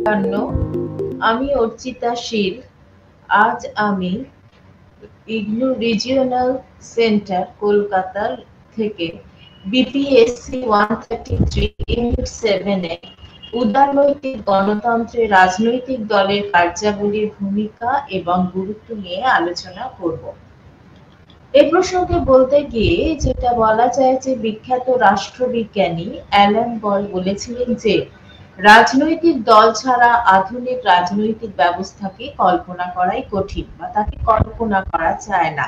নমস্কার, আমি অর্চিতা শীল। আজ আমি ইগনু রিজিওনাল সেন্টার কলকাতা থেকে বিপিএসসি 133 ইউনিট 7 এ উদারনৈতিক গণতন্ত্রে রাজনৈতিক দলের কার্যাবলীর ভূমিকা এবং গুরুত্ব নিয়ে আলোচনা করব। এই প্রসঙ্গে বলতে গিয়ে যেটা বলা যায় যে বিখ্যাত রাষ্ট্রবিজ্ঞানী অ্যালান বল বলেছিলেন যে রাজনৈতিক দল ছাড়া আধুনিক রাজনৈতিক ব্যবস্থাকে কল্পনা করাই কঠিন বা তাকে কল্পনা করা যায় না।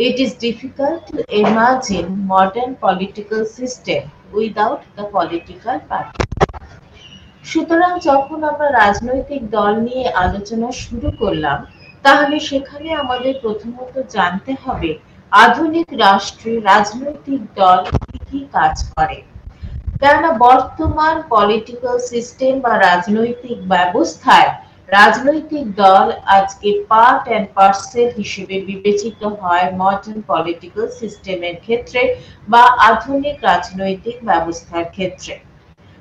It is difficult to imagine modern political system without the political party. সুতরাং যখন আমরা রাজনৈতিক দল নিয়ে আলোচনা শুরু করলাম, তাহলে সেখানে আমাদের প্রথমত জানতে হবে আধুনিক রাষ্ট্রে রাজনৈতিক দল কি কাজ করে। কেননা বর্তমান পলিটিক্যাল সিস্টেম বা রাজনৈতিক ব্যবস্থায় রাজনৈতিক দল আজকে পার্ট অ্যান্ড পার্সেল হিসেবে বিবেচিত হয় মডার্ন পলিটিক্যাল সিস্টেমের ক্ষেত্রে বা আধুনিক রাজনৈতিক ব্যবস্থার ক্ষেত্রে।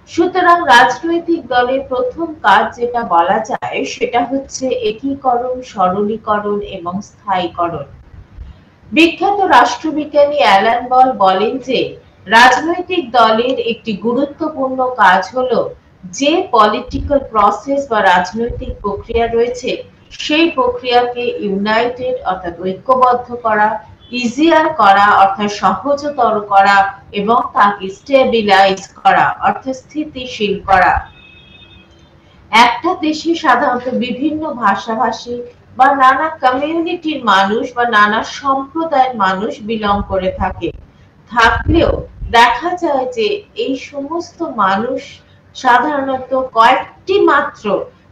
সুতরাং রাজনৈতিক দলের প্রথম কাজ যেটা বলা যায় সেটা হচ্ছে একীকরণ, সরলীকরণ এবং স্থায়ীকরণ। বিখ্যাত রাষ্ট্রবিজ্ঞানী অ্যালান বল বলেন যে রাজনৈতিক দলের একটি গুরুত্বপূর্ণ কাজ হলো যে পলিটিক্যাল প্রসেস বা রাজনৈতিক প্রক্রিয়া রয়েছে সেই প্রক্রিয়াকে ইউনাইটেড অর্থাৎ ঐক্যবদ্ধ করা, ইজিয়ার করা অর্থাৎ সহজতর করা এবং তাকে স্টেবিলাইজ করা অর্থাৎ স্থিতিশীল করা। একটা দেশে সাধারণত বিভিন্ন ভাষাভাষী বা নানা কমিউনিটির মানুষ বা নানা সম্প্রদায়ের মানুষ বিলং করে থাকলেও দেখা যায় যে এই সমস্ত মানুষ সাধারণত কয়েকটি মাত্র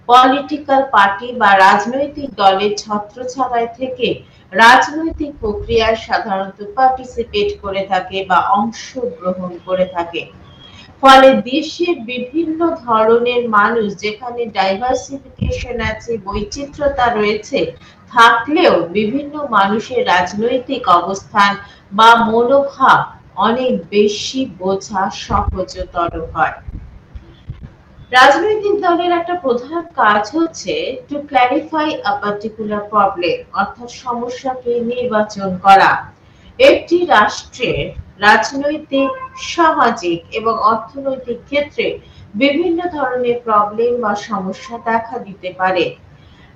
পলিটিক্যাল পার্টি বা রাজনৈতিক দলের ছত্রছায়ায় থেকে রাজনৈতিক প্রক্রিয়ায় সাধারণত পার্টিসিপেট করে থাকে বা অংশগ্রহণ করে থাকে। ফলে দেশের বিভিন্ন ধরনের মানুষ যেখানে ডাইভার্সিফিকেশন আছে, বৈচিত্র্যতা রয়েছে, থাকলেও বিভিন্ন মানুষের রাজনৈতিক অবস্থান বা মনোভাব অনেক বেশি বোঝা সহজতর হয়। রাজনৈতিক দলের একটা প্রধান কাজ হচ্ছে to clarify a particular problem অর্থাৎ সমস্যাকে নির্বাচন করা। একটি রাষ্ট্রের রাজনৈতিক, সামাজিক এবং অর্থনৈতিক ক্ষেত্রে বিভিন্ন ধরনের প্রবলেম বা সমস্যা দেখা দিতে পারে।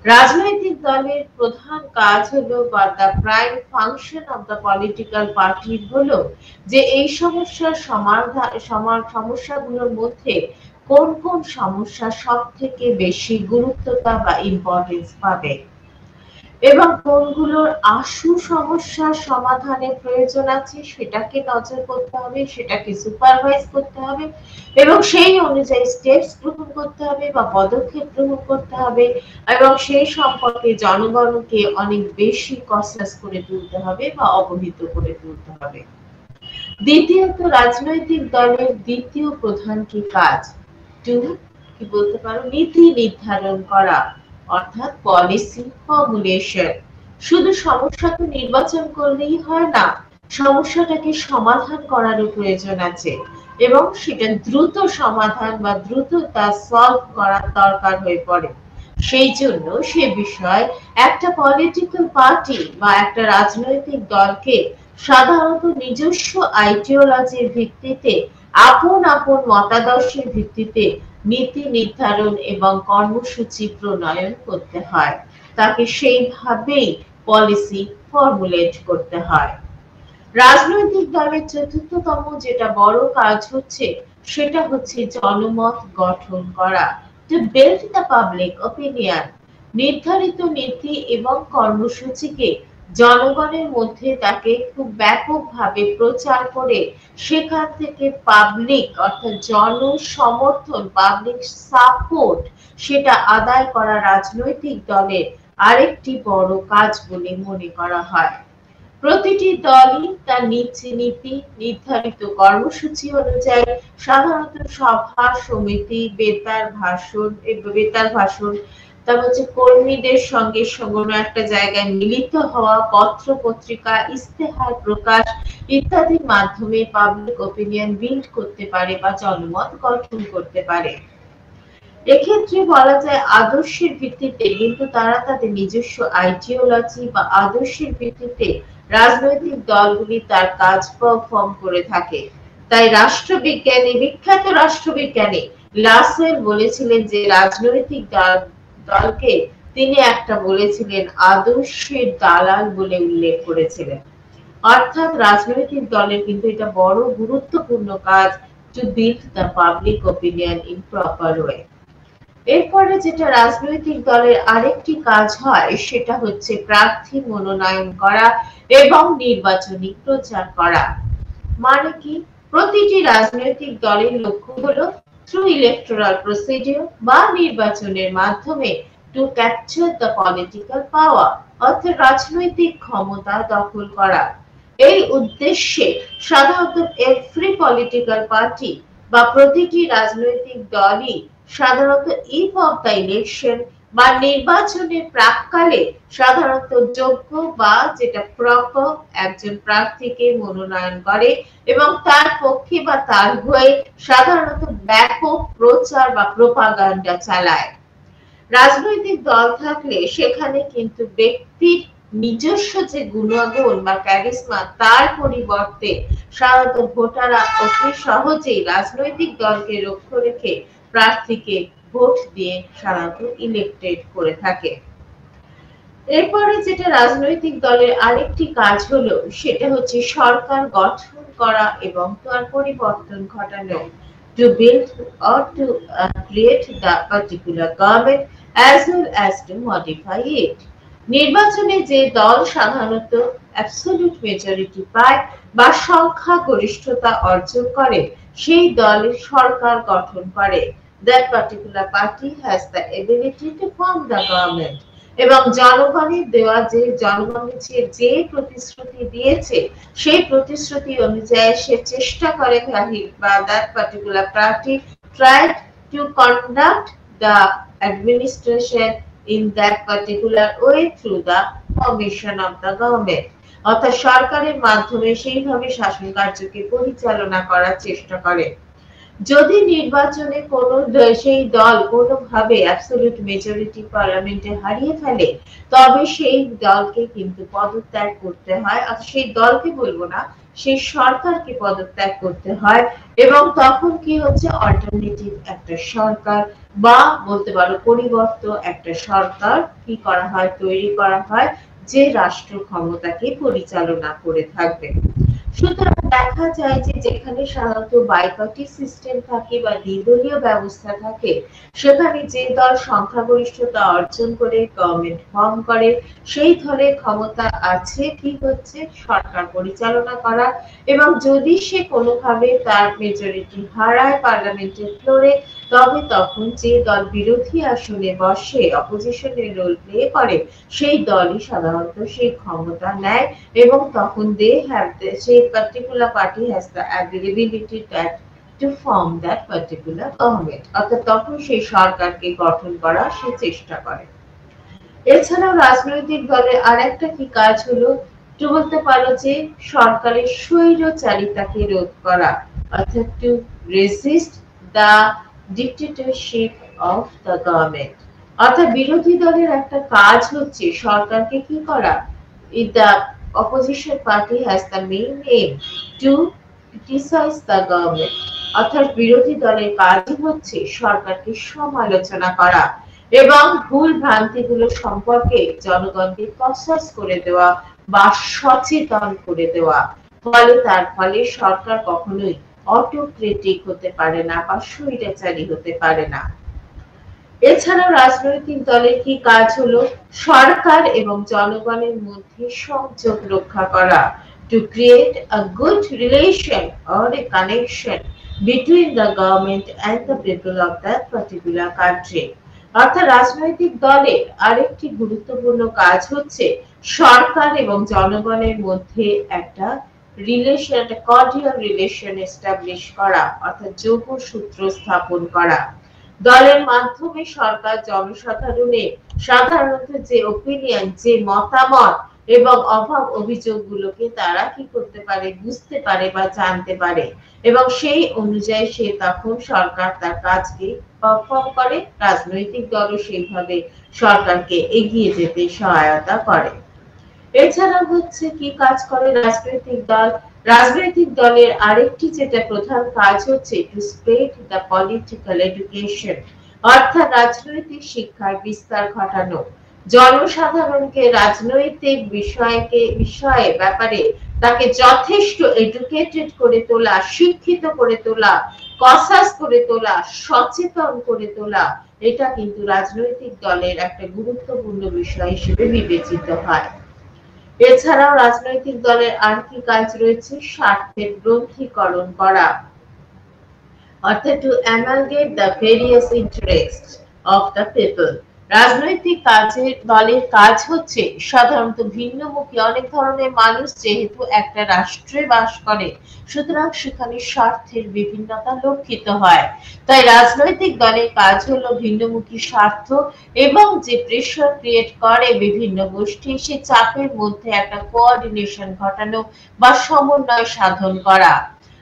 রাজনৈতিক দলের প্রধান কাজ হলো বা the prime function of the political party হলো যে এই সমস্যাগুলোর মধ্যে কোন কোন সমস্যা সব থেকে বেশি গুরুত্বতা বা ইম্পর্টেন্স পাবে এবং কোনগুলোর আশু সমস্যার সমাধানের প্রয়োজন আছে সেটাকে নজর করতে হবে, সেটাকে সুপারভাইজ করতে হবে এবং সেই অনুযায়ী স্টেপস গ্রহণ করতে হবে বা পদক্ষেপ গ্রহণ করতে হবে এবং সেই সম্পর্কে জনগণকে অনেক বেশি কনসাস করে তুলতে হবে বা অবহিত করে তুলতে হবে। দ্বিতীয়ত রাজনৈতিক দলের দ্বিতীয় প্রধান কি কাজ? কি বলতে পারো? নীতি নির্ধারণ করা অর্থাৎ পলিসি ফর্মুলেশন। শুধু সমস্যা তো নির্বাচন করলেই হয় না, সমস্যাটাকে সমাধান করারও প্রয়োজন আছে এবং সেটা দ্রুত সমাধান বা দ্রুত তা সলভ করার দরকার হয়ে পড়ে। সেই জন্য সে বিষয়ে একটা পলিটিক্যাল পার্টি বা একটা রাজনৈতিক দলকে সাধারণত নিজস্ব আইডিওলজির ভিত্তিতে আপন আপন মতাদর্শের ভিত্তিতে নীতি নির্ধারণ এবং কর্মসূচি প্রণয়ন করতে হয়। তাকে সেইভাবেই পলিসি ফর্মুলেট করতে হয়। রাজনৈতিক দলের চতুর্থতম যেটা বড় কাজ হচ্ছে সেটা হচ্ছে জনমত গঠন করা। To build the public opinion. নির্ধারিত নীতি এবং কর্মসূচিকে জনগণের মধ্যে তাকে খুব ব্যাপকভাবে প্রচার করে সেখান থেকে পাবলিক অর্থাৎ জনসমর্থন, পাবলিক সাপোর্ট সেটা আদায় করা রাজনৈতিক দলের আরেকটি বড় কাজ বলে মনে করা হয়। প্রতিটি দলই তার নীতি নির্ধারিত কর্মসূচি অনুযায়ী সাধারণত সভা, সমিতি, বেতার ভাষণ, তারপর হচ্ছে কর্মীদের সঙ্গে কোনো একটা জায়গায় মিলিত হওয়া, পত্র পত্রিকা, ইস্তেহার প্রকাশ ইত্যাদির মাধ্যমে পাবলিক ওপিনিয়ন বিল্ড করতে পারে বা জনমত গঠন করতে পারে। এক্ষেত্রে বলা যায় আদর্শের ভিত্তিতে, কিন্তু তারা তাদের নিজস্ব আইডিওলজি বা আদর্শের ভিত্তিতে রাজনৈতিক দলগুলি তার কাজ পারফর্ম করে থাকে। তাই রাষ্ট্রবিজ্ঞানী, বিখ্যাত রাষ্ট্রবিজ্ঞানী লাসেল বলেছিলেন যে রাজনৈতিক দলকে তিনি একটা বলেছিলেন আদর্শের দালাল বলে উল্লেখ করেছিলেন। অর্থাৎ রাজনৈতিক দলের কিন্তু এটা বড় গুরুত্বপূর্ণ কাজ, to build the public opinion in proper way. এরপরে যেটা রাজনৈতিক দলের আরেকটি কাজ হয় সেটা হচ্ছে প্রার্থী মনোনয়ন করা এবং নির্বাচনী প্রচার করা। মানে কি, প্রতিটি রাজনৈতিক দলের লক্ষ্য হলো থ্রু ইলেকটোরাল প্রসিডিউর বা নির্বাচনের মাধ্যমে টু ক্যাপচার দ্য পলিটিক্যাল পাওয়ার, অর্থাৎ রাজনৈতিক ক্ষমতা দখল করা। এই উদ্দেশ্যে সাধারণত এভরি পলিটিক্যাল পার্টি বা প্রতিটি রাজনৈতিক দলই সাধারণত ইভ অফ দ্য ইলেকশন বা নির্বাচনের প্রাককালে সাধারণত যোগ্য বা যেটা প্রপার একজন প্রার্থীকে মনোনয়ন করে এবং তার পক্ষে বা তার হয়ে সাধারণত ব্যাপক প্রচার বা প্রোপাগান্ডা চালায়। রাজনৈতিক দল থাকলে সেখানে কিন্তু ব্যক্তির নিজস্ব যে গুণাগুণ বা ক্যারিজমা তার পরিবর্তে সাধারণত ভোটাররা অতি সহজেই রাজনৈতিক দলকে লক্ষ্য রেখে প্রার্থীকে ভোট দিয়ে সাধারণত ইলেক্টেড করে থাকে। এরপরে যেটা রাজনৈতিক দলের আরেকটি কাজ হলো সেটা হচ্ছে সরকার গঠন করা এবং তার পরিবর্তন ঘটানো, to build or to create the particular government as well as to modify it. নির্বাচনে যে দল সাধারণত অ্যাবসলিউট মেজরিটি পায় বা সংখ্যাগরিষ্ঠতা অর্জন করে সেই দলের সরকার গঠন করে। That particular party has the ability to form the government. এবং জনগণের দেওয়া জনগণের যে প্রতিশ্রুতি দিয়েছে সেই প্রতিশ্রুতি অনুযায়ী সে চেষ্টা করে বা that particular party tried to conduct the administration in that particular way through the formation of the government, অর্থাৎ সরকারের মাধ্যমে সেইভাবে শাসন কার্যকে পরিচালনা করার চেষ্টা করে। যদি নির্বাচনে কোনো সেই দল কোনোভাবে অ্যাবসলিউট মেজরিটি পার্লামেন্টে হারিয়ে ফেলে তবে সেই দলকে কিন্তু পদত্যাগ করতে হয়, আর সেই দলকে বলবো না, সেই সরকারকে পদত্যাগ করতে হয় এবং তখন কি হচ্ছে অল্টারনেটিভ একটা সরকার বা বলতে পারো পরিবর্ত একটা সরকার কি করা হয়, তৈরি করা হয়, যে রাষ্ট্র ক্ষমতাকে পরিচালনা করে থাকবে। সুতরাং দেখা যায় যে যেখানে সাধারণত বাইপার্টি সিস্টেম থাকে বা দ্বিদলীয় ব্যবস্থা থাকে সেখানে যে দল সংখ্যাগরিষ্ঠতা অর্জন করে গভর্নমেন্ট ফর্ম করে সেই দলের ক্ষমতা আছে কি হচ্ছে সরকার পরিচালনা করা, এবং যদি সে কোনোভাবে তার মেজরিটি হারায় পার্লামেন্টের ফ্লোরে তবে তখন যে দল বিরোধী আসনে বসে অপোজিশনের রোল প্লে করে সেই দলই সাধারণত সেই ক্ষমতা নেয় এবং তখন সেই particular party has the ability to form that particular government, অর্থাৎ তখন সেই সরকারকে গঠন করা সে চেষ্টা করে। এছাড়াও রাজনৈতিক দলের আরেকটা কি কাজ হলো তো বলতে পারো যে সরকারের স্বৈরচারিতাকে রোধ করা, অর্থাৎ two resist the dictatorship of the government, অর্থাৎ বিরোধী দলের একটা কাজ হচ্ছে সরকারকে কি করা, the opposition party has the main aim to criticize the government, অর্থাৎ বিরোধী দলের কাজই হচ্ছে সরকারকে সমালোচনা করা এবং ভুল ভ্রান্তিগুলো সম্পর্কে জনগণকে কনসাস করে দেওয়া বা সচেতন করে দেওয়া, তার ফলে সরকার কখনোই অটোক্রেটিক হতে পারে না বা স্বৈরাচারী হতে পারে না। এছাড়াও রাজনৈতিক দলের কি কাজ হলো সরকার এবং জনগণের মধ্যে সংযোগ রক্ষা করা, to create a good relation or a connection between the government and the people of that particular country, অর্থাৎ রাজনৈতিক দলের আরেকটি গুরুত্বপূর্ণ কাজ হচ্ছে সরকার এবং জনগণের মধ্যে একটা রিলেশন, একটা কর্ডিয়াল রিলেশন এস্টাবলিশ করা, অর্থাৎ যোগসূত্র স্থাপন করা। দলের মাধ্যমে সরকার জনসাধারণের সাধারণত যে ওপিনিয়ন, যে মতামত এবং অভাব অভিযোগগুলোকে তারা কি করতে পারে, বুঝতে পারে বা জানতে পারে, এবং সেই অনুযায়ী সে তখন সরকার তার কাজকে পারফর্ম করে, রাজনৈতিক দলও সেইভাবে সরকারকে এগিয়ে যেতে সহায়তা করে। এছাড়া হচ্ছে কি কাজ করে রাজনৈতিক দল? রাজনৈতিক দলের আরেকটি যেটা প্রধান কাজ হচ্ছে to spread the political education, অর্থাৎ রাজনৈতিক শিক্ষার বিস্তার ঘটানো, জনসাধারণকে রাজনৈতিক বিষয়ে ব্যাপারে তাকে যথেষ্ট এডুকেটেড করে তোলা, শিক্ষিত করে তোলা, কসাস করে তোলা, সচেতন করে তোলা, এটা কিন্তু রাজনৈতিক দলের একটা গুরুত্বপূর্ণ বিষয় হিসেবে বিবেচিত হয়। এছাড়াও রাজনৈতিক দলের আর কি কাজ রয়েছে? স্বার্থের গ্রন্থিকরণ করা, অর্থাৎ to amalgamate the various interest of the people. রাজনৈতিক দলের কাজ হচ্ছে সাধারণত ভিন্নমুখী অনেক ধরনের মানুষ যেহেতু একটা রাষ্ট্রে বাস করে, সুতরাং সেখানে স্বার্থের বিভিন্নতা লক্ষিত হয়। তাই রাজনৈতিক দলের কাজ হলো ভিন্নমুখী স্বার্থ এবং যে প্রেশার ক্রিয়েট করে বিভিন্ন গোষ্ঠী, সে চাপের মধ্যে একটা কোঅর্ডিনেশন ঘটানো বা সমন্বয় সাধন করা।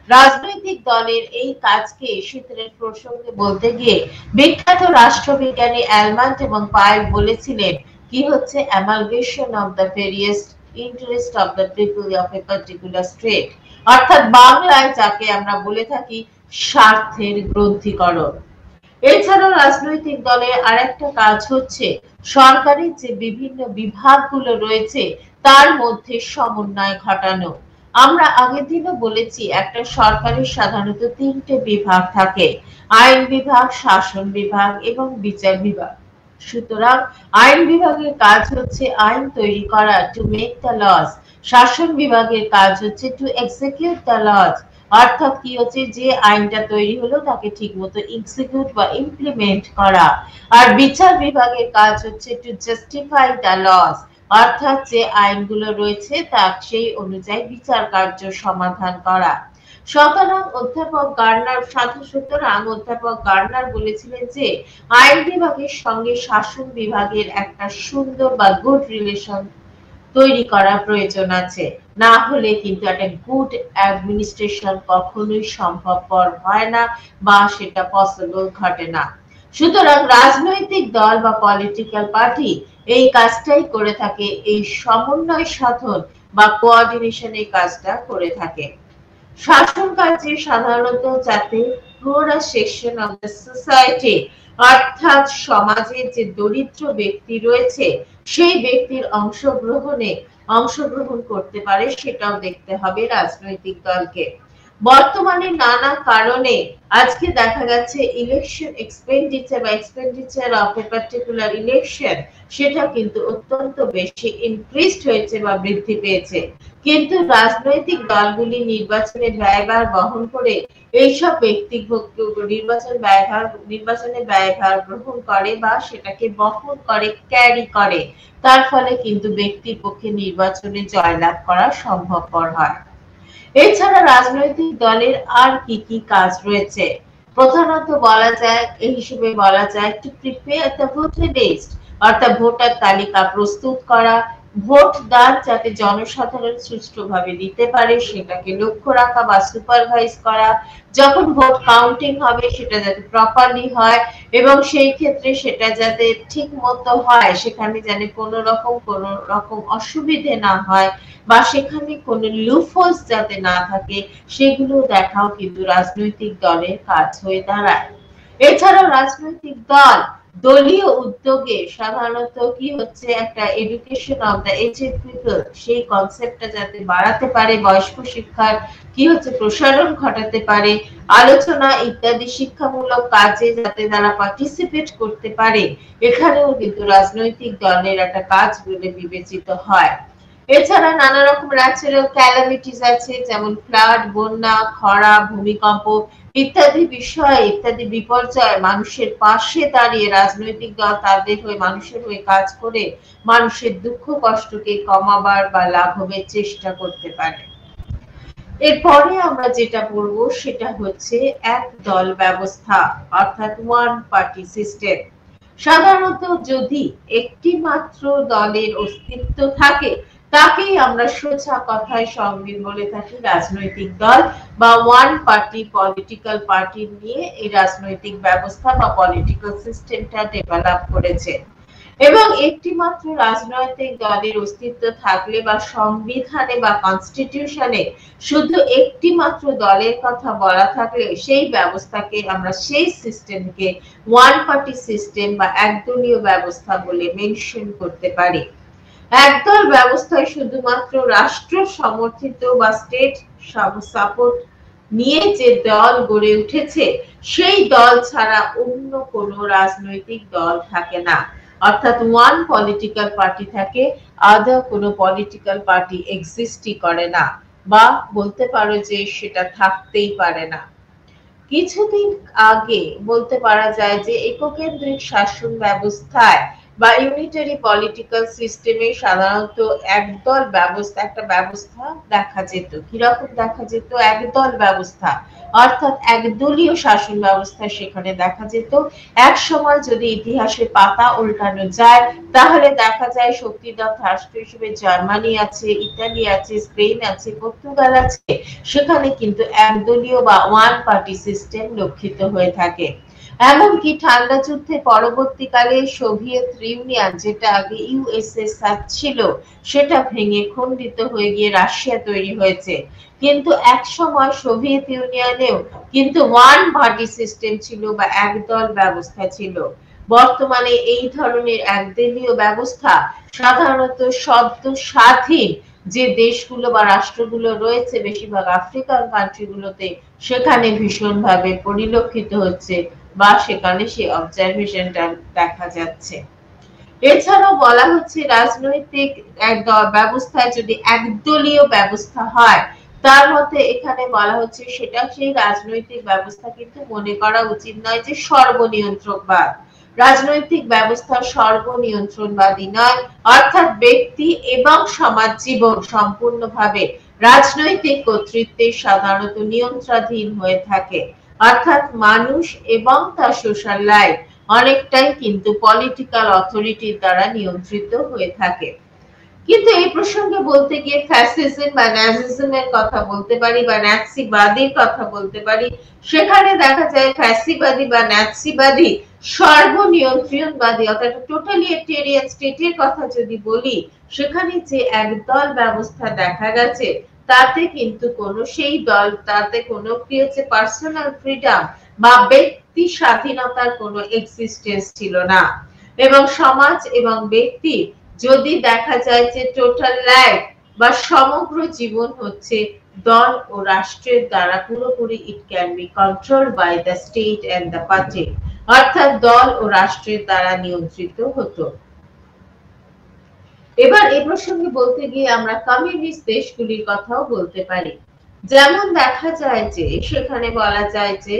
রাজনৈতিক দলের এই কাজকে সূত্রের প্রসঙ্গে বলতে গিয়ে বিখ্যাত রাষ্ট্রবিজ্ঞানী অ্যালমান্ট এবং পায়েল বলেছিলেন কি হচ্ছে amalgamation of the various interest of the people of a particular state, অর্থাৎ বাংলায় যাকে আমরা বলে থাকি স্বার্থের গ্রন্থিকরণ। এছাড়াও রাজনৈতিক দলের আরেকটা কাজ হচ্ছে সরকারের যে বিভিন্ন বিভাগগুলো রয়েছে তার মধ্যে সমন্বয় ঘটানো। আমরা আগের দিনও বলেছি একটা সরকারের সাধারণত তিনটে বিভাগ থাকে, আইন বিভাগ, শাসন বিভাগ এবং বিচার বিভাগ। সুতরাং আইন বিভাগের কাজ হচ্ছে আইন তৈরি করা, টু মেক দ্য লস। শাসন বিভাগের কাজ হচ্ছে টু এক্সিকিউট দ্য লস, অর্থাৎ কি হচ্ছে যে আইনটা তৈরি হলো তাকে ঠিকমতো এক্সিকিউট বা ইমপ্লিমেন্ট করা। আর বিচার বিভাগের কাজ হচ্ছে টু জাস্টিফাই দ্য লস, অর্থাৎ যে আইনগুলো রয়েছে তা সেই অনুযায়ী বিচার কার্য সমাধান করা। সুতরাং অধ্যাপক গার্নার বলেছিলেন যে আইন বিভাগের সঙ্গে শাসন বিভাগের একটা সুন্দর বা গুড রিলেশন তৈরি করার প্রয়োজন আছে, না হলে কিন্তু একটা গুড অ্যাডমিনিস্ট্রেশন কখনোই সম্ভবপর হয় না বা সেটা পসিবল ঘটে না। সুতরাং রাজনৈতিক দল বা পলিটিক্যাল পার্টি এই কাজটাই করে থাকে, এই সমন্বয় সাধন বা কোঅর্ডিনেশনের কাজটা করে থাকে। শাসন কার্যে সাধারণত যাতে পুরো সেকশন অফ দ্য সোসাইটি, অর্থাৎ সমাজের যে দরিদ্র ব্যক্তি রয়েছে সেই ব্যক্তির অংশগ্রহণ করতে পারে সেটাও দেখতে হবে রাজনৈতিক দলকে। বর্তমানে নানা কারণে আজকে দেখা যাচ্ছে election expenditure of a particular election সেটা কিন্তু অত্যন্ত বেশি ইনক্রিজড হয়েছে বা বৃদ্ধি পেয়েছে, কিন্তু রাজনৈতিক দলগুলি নির্বাচনে ব্যয়ভার বহন করে এইসব নির্বাচনে ব্যয়ভার গ্রহণ করে বা সেটাকে বহন করে, ক্যারি করে। তার ফলে কিন্তু ব্যক্তির পক্ষে নির্বাচনে জয়লাভ করা সম্ভবপর হয়। এছাড়া রাজনৈতিক দলের আর কি কি কাজ রয়েছে? প্রধানত বলা যায় এই হিসেবে বলা যায় to prepare the voter list, অর্থাৎ ভোটার তালিকা প্রস্তুত করা, ভোটদান যাতে জনসাধারণ সুষ্ঠুভাবে দিতে পারে সেটাকে লক্ষ্য রাখা বা সুপারভাইজ করা, যখন ভোট কাউন্টিং হবে সেটা যাতে প্রপারলি হয় এবং সেই ক্ষেত্রে সেটা যাতে ঠিক মতো হয়, সেখানে যেন কোনো রকম অসুবিধে না হয় বা সেখানে কোনো লুফলস যাতে না থাকে সেগুলো দেখাও কিন্তু রাজনৈতিক দলের কাজ হয়ে দাঁড়ায়। এছাড়াও রাজনৈতিক দলীয় উদ্যোগে সাধারণত কি হচ্ছে একটা education of the aged people, সেই কনসেপ্টটা যাতে বাড়াতে পারে, বয়স্ক শিক্ষার কি হচ্ছে প্রসারণ ঘটাতে পারে, আলোচনা ইত্যাদি শিক্ষামূলক কাজে যাতে তারা পার্টিসিপেট করতে পারে, এখানেও কিন্তু রাজনৈতিক দলের একটা কাজ বলে বিবেচিত হয়। এছাড়া নানা রকম ন্যাচারাল ক্যালামিটিস আছে, যেমন ফ্লাড, বন্যা, খরা, ভূমিকম্প ইত্যাদি বিপর্যয় মানুষের পাশে দাঁড়িয়ে রাজনৈতিক দল তাদের হয়ে মানুষের হয়ে কাজ করে মানুষের দুঃখ কষ্টকে কমাবার বা লাঘবের চেষ্টা করতে পারে। এরপরে আমরা যেটা পড়বো সেটা হচ্ছে এক দল ব্যবস্থা, অর্থাৎ ওয়ান পার্টি সিস্টেম। সাধারণত যদি একটি মাত্র দলের অস্তিত্ব থাকে তাকেই আমরা সোজা কথায় সংবিধান বলে থাকি রাজনৈতিক দল বা ওয়ান পার্টি পলিটিক্যাল পার্টি নিয়ে এই রাজনৈতিক ব্যবস্থা বা পলিটিক্যাল সিস্টেমটা ডেভেলপ করেছে। এবং একটি মাত্র রাজনৈতিক দলের অস্তিত্ব থাকলে বা সংবিধানে বা কনস্টিটিউশনে শুধু একটি মাত্র দলের কথা বলা থাকলে সেই ব্যবস্থাকে আমরা সেই সিস্টেমকে ওয়ান পার্টি সিস্টেম বা একদলীয় ব্যবস্থা বলে মেনশন করতে পারি। একদল ব্যবস্থায় শুধুমাত্র রাষ্ট্র সমর্থিত বা স্টেট সাপোর্ট নিয়ে যে দল গড়ে উঠেছে সেই দল ছাড়া অন্য কোনো রাজনৈতিক দল থাকে না। অর্থাৎ ওয়ান পলিটিক্যাল পার্টি থাকে, আদার কোনো পলিটিক্যাল পার্টি এক্সিস্টই করে না, বা বলতে পারো যে সেটা থাকতেই পারে না। কিছুদিন আগে বলতে পারা যায় যে এককেন্দ্রিক শাসন ব্যবস্থায় বা ইউনিটারি পলিটিক্যাল সিস্টেমে সাধারণত একদল ব্যবস্থা একটা ব্যবস্থা দেখা যেত। কিরকম দেখা যেত? একদল ব্যবস্থা, অর্থাৎ একদলীয় শাসন ব্যবস্থা সেখানে দেখা যেত। এক সময় যদি ইতিহাসের পাতা উল্টানো যায় তাহলে দেখা যায় শক্তিধর রাষ্ট্র হিসেবে জার্মানি আছে, ইতালি আছে, স্পেন আছে, পর্তুগাল আছে, সেখানে কিন্তু একদলীয় বা ওয়ান পার্টি সিস্টেম লক্ষিত হয়ে থাকে। এমনকি ঠান্ডা যুদ্ধের পরবর্তীকালে সোভিয়েত ইউনিয়ন, যেটা আগে ইউএসএসআর ছিল, সেটা ভেঙে খণ্ডিত হয়ে গিয়ে রাশিয়া তৈরি হয়েছে। কিন্তু এক সময় সোভিয়েত ইউনিয়নেও কিন্তু ওয়ান পার্টি সিস্টেম ছিল বা একদল ব্যবস্থা ছিল। বর্তমানে এই ধরনের একদলীয় ব্যবস্থা সাধারণত সদ্য স্বাধীন যে দেশগুলো বা রাষ্ট্রগুলো রয়েছে বেশিরভাগ আফ্রিকান কান্ট্রিগুলোতে সেখানে ভীষণভাবে পরিলক্ষিত হচ্ছে বা সেখানে সেই অবজারভেশনটা দেখা যাচ্ছে। এছাড়াও বলা হচ্ছে রাজনৈতিক ব্যবস্থায় যদি একদলীয় ব্যবস্থা হয় তার মধ্যে এখানে বলা হচ্ছে সেটা সেই রাজনৈতিক ব্যবস্থা কিন্তু মনে করা উচিত নয় যে সর্বনিয়ন্ত্রকবাদ। রাজনৈতিক ব্যবস্থা সর্বনিয়ন্ত্রণবাদী নয়, অর্থাৎ ব্যক্তি এবং সমাজ জীবন সম্পূর্ণভাবে রাজনৈতিক কর্তৃত্বের সাধারণত নিয়ন্ত্রণাধীন হয়ে থাকে। অর্থাৎ মানুষ এবং তার সোশ্যাল লাইফ অনেকটাই কিন্তু পলিটিক্যাল অথরিটির দ্বারা নিয়ন্ত্রিত হয়ে থাকে। কিন্তু এই প্রসঙ্গে বলতে গিয়ে ফ্যাসিজম বা নাজিজমের কথা বলতে পারি বা নাৎসিবাদীর কথা বলতে পারি। সেখানে দেখা যায় ফ্যাসিবাদী বা নাৎসিবাদী সর্বনিয়ন্ত্রণবাদী অর্থাৎ টোটালিটেরিয়ান স্টেটের কথা যদি বলি, সেখানে যে একদল ব্যবস্থা দেখা গেছে তাতে কিন্তু কোনো সেই দল তাতে কোনো কি হচ্ছে পার্সোনাল ফ্রিডম বা ব্যক্তি স্বাধীনতার কোনো এক্সিস্টেন্স ছিল না। এবং সমাজ এবং ব্যক্তি যদি দেখা যায় যে টোটাল লাইফ বা সমগ্র জীবন হচ্ছে দল ও রাষ্ট্রের দ্বারা পুরোপুরি it can be controlled by the state and the party, অর্থাৎ দল ও রাষ্ট্রের দ্বারা নিয়ন্ত্রিত হতো। এবার এই প্রসঙ্গে বলতে গিয়ে আমরা কমিউনিস্ট দেশগুলির কথাও বলতে পারি। যেমন দেখা যায় যে সেখানে বলা যায় যে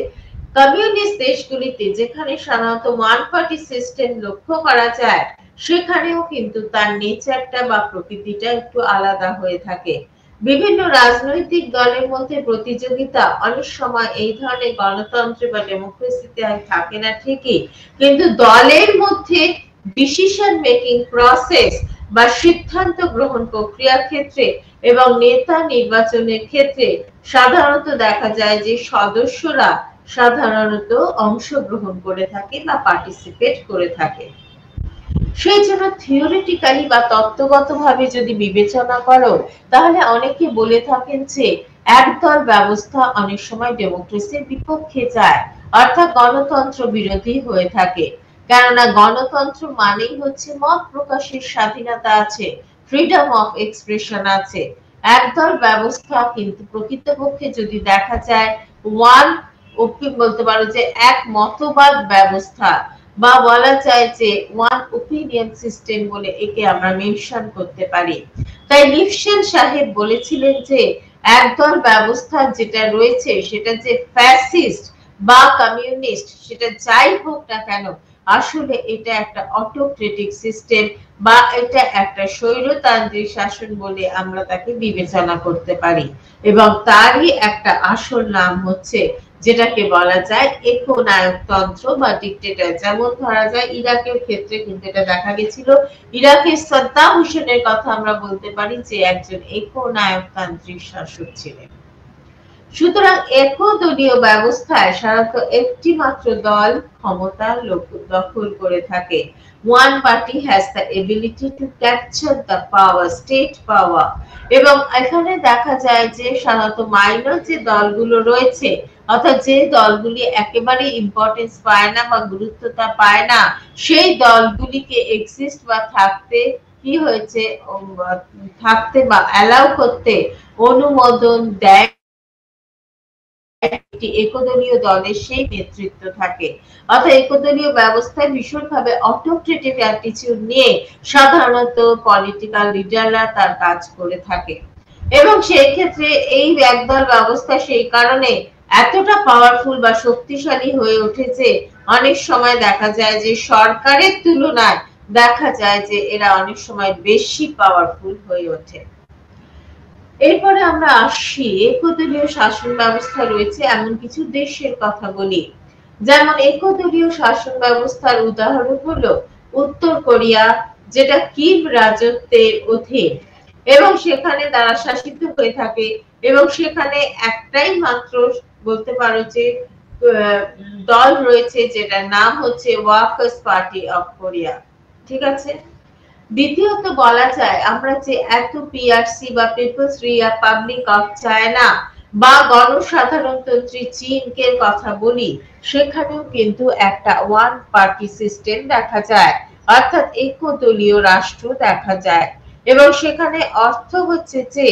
কমিউনিস্ট দেশগুলিতে যেখানে সাধারণত ওয়ান পার্টি সিস্টেম লক্ষ্য করা যায় সেখানেও কিন্তু তার নেচারটা বা প্রকৃতিটা একটু আলাদা হয়ে থাকে। বিভিন্ন রাজনৈতিক দলের মধ্যে প্রতিযোগিতা অনেক সময় এই ধরনের গণতন্ত্র বা ডেমোক্রেসিতে থাকে না ঠিকই, কিন্তু দলের মধ্যে ডিসিশন মেকিং প্রসেস বা সিদ্ধান্ত গ্রহণ প্রক্রিয়ার ক্ষেত্রে এবং নেতা নির্বাচনের ক্ষেত্রে সাধারণত দেখা যায় যে সদস্যরা সাধারণত অংশগ্রহণ করে থাকে বা পার্টিসিপেট করে থাকে। সেই জন্য থিওরিটিক্যালি বা তত্ত্বগতভাবে যদি বিবেচনা করো তাহলে অনেকে বলে থাকেন যে একদল ব্যবস্থা অনেক সময় ডেমোক্রেসির বিপক্ষে যায়, অর্থাৎ গণতন্ত্র বিরোধী হয়ে থাকে। কেননা গণতন্ত্র মানেই হচ্ছে মত প্রকাশের স্বাধীনতা আছে, ফ্রিডম অফ এক্সপ্রেশন আছে। একদল ব্যবস্থা কিন্তু প্রকৃতপক্ষে যদি দেখা যায় ওয়ান বলতে পারো যে এক মতবাদ ব্যবস্থা বা বলা যায় যে ওয়ান ওপিনিয়ন সিস্টেম বলে একে আমরা মেনশন করতে পারি। তাই লিফশেন সাহেব বলেছিলেন যে একদল ব্যবস্থা যেটা রয়েছে সেটা যে ফ্যাসিস্ট বা কমিউনিস্ট সেটা যাই হোক না কেন আসলে এটা একটা অটোক্রেটিক সিস্টেম বা এটা একটা স্বৈরতান্ত্রিক শাসন বলে আমরা তাকে বিবেচনা করতে পারি। এবং তারই একটা আসল নাম হচ্ছে যেটাকে বলা যায় একনায়কতন্ত্র বা ডিক্টেটর। যেমন ধরা যায় ইরাকের ক্ষেত্রে কিন্তু এটা দেখা গেছিল। ইরাকের সাদ্দাম হোসেনের কথা আমরা বলতে পারি যে একজন একনায়কতান্ত্রিক শাসক ছিলেন। সুতরাং একদলীয় ব্যবস্থায় সাধারণত একটি মাত্র দল ক্ষমতা দখল করে থাকে। One party has the ability to capture the power, state power। এবং এখানে দেখা যায় যে সাধারণত মাইনর যে দলগুলো রয়েছে, অর্থাৎ যে দলগুলি একেবারে ইম্পর্টেন্স পায় না বা গুরুত্বটা পায় না, সেই দলগুলিকে এক্সিস্ট বা থাকতে কি হয়েছে, থাকতে বা অ্যালাউ করতে অনুমোদন দেয় একটি একদলীয় দলের সেই নেতৃত্ব থাকে। অর্থাৎ একদলীয় ব্যবস্থায় ভীষণভাবে অটোক্রেটিক অ্যাটিটিউড নিয়ে সাধারণত পলিটিক্যাল লিডাররা তার কাজ করে থাকে। এবং সেই ক্ষেত্রে এই একদল ব্যবস্থা সেই কারণে এতটা পাওয়ারফুল বা শক্তিশালী হয়ে ওঠে যে অনেক সময় দেখা যায় যে সরকারের তুলনায় দেখা যায় যে এরা অনেক সময় বেশি পাওয়ারফুল হয়ে ওঠে। এরপরে আমরা আসি একদলীয় শাসন ব্যবস্থা রয়েছে এমন কিছু দেশের কথা বলি। যেমন একদলীয় শাসন ব্যবস্থার উদাহরণ হলো উত্তর কোরিয়া, যেটা কিম রাজত্বের অধীন এবং সেখানে তারা শাসিত হয়ে থাকে এবং সেখানে একটাই মাত্র বলতে পারো যে দল রয়েছে যেটার নাম হচ্ছে ওয়ার্কার্স পার্টি অফ কোরিয়া। ঠিক আছে। দ্বিতীয়ত বলা যায় আমরা যে এত পিআরসি বা পিপলস রিপাবলিক অফ চায়না বা গণসাধারণতন্ত্রী চীনকে কথা বলি, সেখানেও কিন্তু একটা ওয়ান পার্টি সিস্টেম দেখা যায়, অর্থাৎ একদলীয় রাষ্ট্র দেখা যায়। এবং সেখানে অর্থ হচ্ছে যে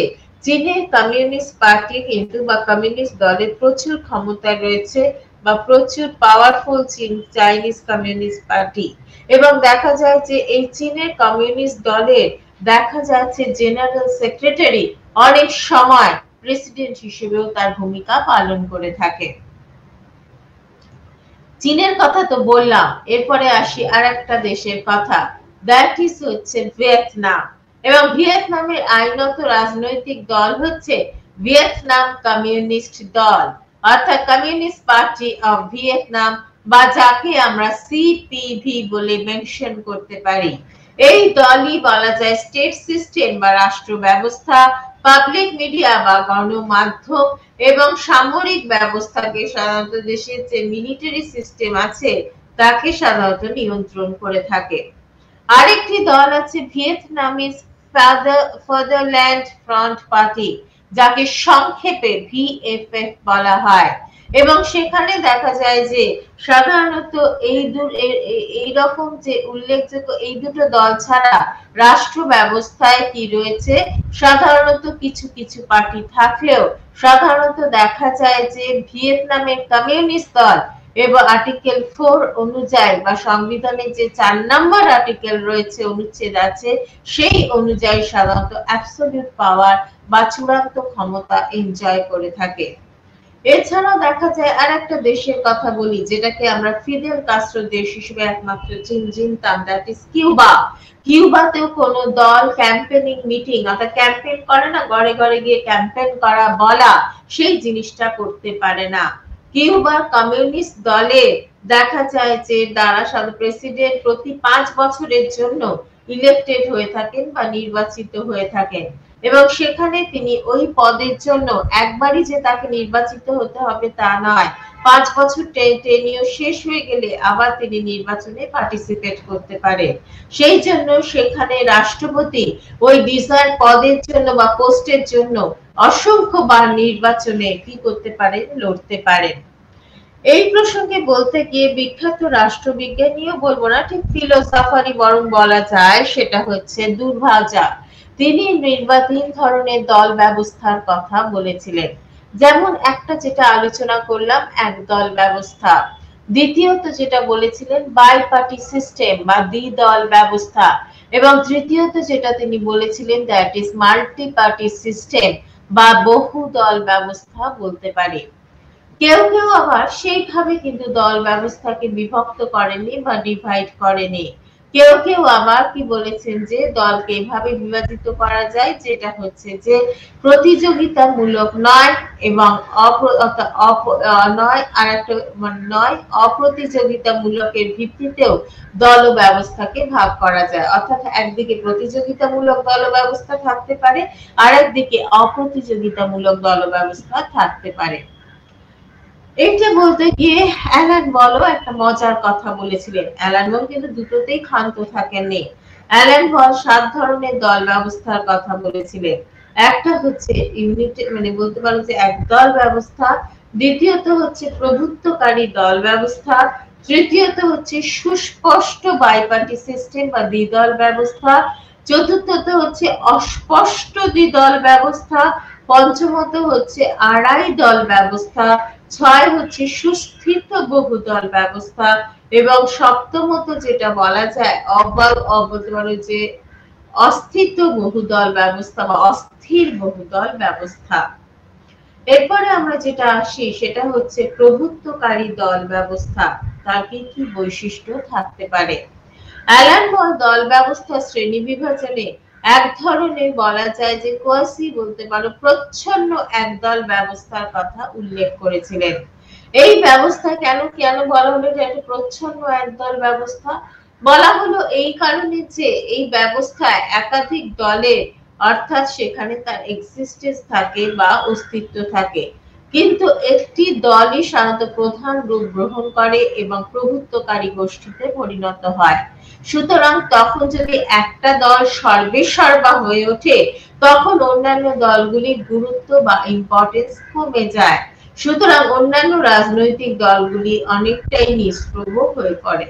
চীনের কমিউনিস্ট পার্টি কিন্তু বা কমিউনিস্ট দলের প্রচুর ক্ষমতা রয়েছে বা প্রচুর পাওয়ারফুল চাইনিজ কমিউনিস্ট পার্টি। এবং দেখা যায় যে এই চীনের কমিউনিস্ট দলের দেখা যাচ্ছে জেনারেল সেক্রেটারি অনেক সময় প্রেসিডেন্ট হিসেবেও তার ভূমিকা পালন করে থাকে। চীনের কথা তো বললাম, এরপরে আসি আরেকটা দেশের কথা, দ্যাট ইজ হচ্ছে ভিয়েতনাম। এবং ভিয়েতনামের আইনত রাজনৈতিক দল হচ্ছে ভিয়েতনাম কমিউনিস্ট দল, অর্থাৎ কমিউনিস্ট পার্টি অফ ভিয়েতনাম, বা যাকে আমরা সিপিভি বলে মেনশন করতে পারি। এই দলই বলা যায় স্টেট সিস্টেম বা রাষ্ট্র ব্যবস্থা, পাবলিক মিডিয়া বা গণমাধ্যম এবং সামরিক ব্যবস্থাকে সাধারণত দেশের যে মিলিটারি সিস্টেম আছে তাকে সাধারণত নিয়ন্ত্রণ করে থাকে। আরেকটি দল আছে ভিয়েতনামিজ ফাদারল্যান্ড ফ্রন্ট পার্টি, যাকে সংক্ষেপে ভিএফএফ বলা হয়। এবং সেখানে দেখা যায় যে সাধারণত এই রকম যে উল্লেখযোগ্য এই দুটো দল ছাড়া রাষ্ট্র ব্যবস্থায় কি রয়েছে, সাধারণত কিছু কিছু পার্টি থাকলেও সাধারণত দেখা যায় যে ভিয়েতনামের কমিউনিস্ট দল এবং আর্টিকেল 4 অনুযায়ী বা সংবিধানের যে 4 নম্বর আর্টিকেল রয়েছে, অনুচ্ছেদ আছে, সেই অনুযায়ী সাধারণত অ্যাবসলিউট পাওয়ার বা চূড়ান্ত ক্ষমতা এনজয় করে থাকে। এছাড়াও দেখা যায় আরেকটা দেশের কথা বলি, যেটাকে আমরা ফিদেল কাস্ট্রো দেশ হিসেবে একমাত্র চিনতাম, দ্যাট ইজ কিউবা। কিউবাতেও কোনো দল ক্যাম্পেনিং মিটিং অর্থাৎ ক্যাম্পেইন করে না, ঘরে ঘরে গিয়ে ক্যাম্পেইন করা বলা, সেই জিনিসটা করতে পারে না। কিউবার কমিউনিস্ট দলে দেখা যায় যে তারা প্রেসিডেন্ট প্রতি 5 বছরের জন্য ইলেক্টেড হয়ে থাকেন বা নির্বাচিত হয়ে থাকেন। এবং সেখানে তিনি ওই পদের জন্য একবারই যে তাকে নির্বাচিত হতে হবে তা নয়, 5 বছর টেনিউর শেষ হয়ে গেলে আবার তিনি নির্বাচনে পার্টিসিপেট করতে পারে। সেই জন্য সেখানে রাষ্ট্রপতি ওই ডিজায়ার পদের জন্য বা পোস্টের জন্য অসংখ্যবার নির্বাচনে কি করতে পারেন, লড়তে পারেন। এই প্রসঙ্গে বলতে গিয়ে বিখ্যাত রাষ্ট্রবিজ্ঞানীও বলবো না, ঠিক ফিলোসফারই বরং বলা যায়, সেটা হচ্ছে দুর্ভাজা। তিনি নির্বাচন ধরনের দল ব্যবস্থার কথা বলেছিলেন। যেমন একটা যেটা আলোচনা করলাম একদল ব্যবস্থা, দ্বিতীয়ত যেটা বলেছিলেন বাই পার্টি সিস্টেম বা দ্বিদল ব্যবস্থা, এবং তৃতীয়ত যেটা তিনি বলেছিলেন that is multi party system বা বহুদল ব্যবস্থা বলতে পারি। কেউ কেউ আবার সেইভাবে কিন্তু দল ব্যবস্থাকে বিভক্ত করেনি বা ডিভাইড করেনি। কেউ কেউ আবার কি বলেছেন যে দলকে এভাবে বিভাজিত করা যায়, যেটা হচ্ছে যে প্রতিযোগিতামূলক নয় এবং নয়, আর একটা নয় অপ্রতিযোগিতামূলকের ভিত্তিতেও দল ব্যবস্থাকে ভাগ করা যায়। অর্থাৎ একদিকে প্রতিযোগিতামূলক দল ব্যবস্থা থাকতে পারে, আর একদিকে অপ্রতিযোগিতামূলক দল ব্যবস্থা থাকতে পারে। এইটা বলতে গিয়ে অ্যালান বলও একটা মজার কথা বলেছিলেন। অ্যালান বল কিন্তু দুটোতেই ক্ষান্ত থাকেননি। অ্যালান বল 7 ধরনের দল ব্যবস্থার কথা বলেছিলেন। একটা হচ্ছে ইউনিট, মানে বলতে পারো যে একদল ব্যবস্থা, দ্বিতীয়ত হচ্ছে প্রভুত্বকারী দল ব্যবস্থা, তৃতীয়ত হচ্ছে সুস্পষ্ট বাইপার্টি সিস্টেম বা দ্বিদল ব্যবস্থা, চতুর্থত হচ্ছে অস্পষ্ট দ্বিদল ব্যবস্থা, পঞ্চমত হচ্ছে আড়াই দল ব্যবস্থা, 6 হচ্ছে সুস্থিত বহুদল ব্যবস্থা এবং সপ্তমত যেটা বলা যায় যে অস্থিত বহুদল ব্যবস্থা বা অস্থির বহুদল ব্যবস্থা। এরপরে আমরা যেটা আসি সেটা হচ্ছে প্রভুত্বকারী দল ব্যবস্থা। তার কি কি বৈশিষ্ট্য থাকতে পারে? অ্যালান বল দল ব্যবস্থা শ্রেণী বিভাজনে এক ধরনের বলা যায় যে কোয়াসি বলতে পারো প্রচ্ছন্ন একদল ব্যবস্থার কথা উল্লেখ করেছিলেন। এই ব্যবস্থা কেন কেন বলা হলো যে একটা প্রচ্ছন্ন একদল ব্যবস্থা? বলা হলো এই কারণে যে এই ব্যবস্থায় একাধিক দলের, অর্থাৎ সেখানে তার এক্সিস্টেন্স থাকে বা অস্তিত্ব থাকে, কিন্তু একটি দলই সাধারণত প্রধান রূপ গ্রহণ করে এবং প্রভুত্বকারী গোষ্ঠীতে পরিণত হয়। সুতরাং তখন যদি একটা দল সর্বেসর্বা হয়ে ওঠে, তখন অন্যান্য দলগুলির গুরুত্ব বা ইম্পর্টেন্স কমে যায়। সুতরাং অন্যান্য রাজনৈতিক দলগুলি অনেকটাই নিষ্প্রভ হয়ে পড়ে।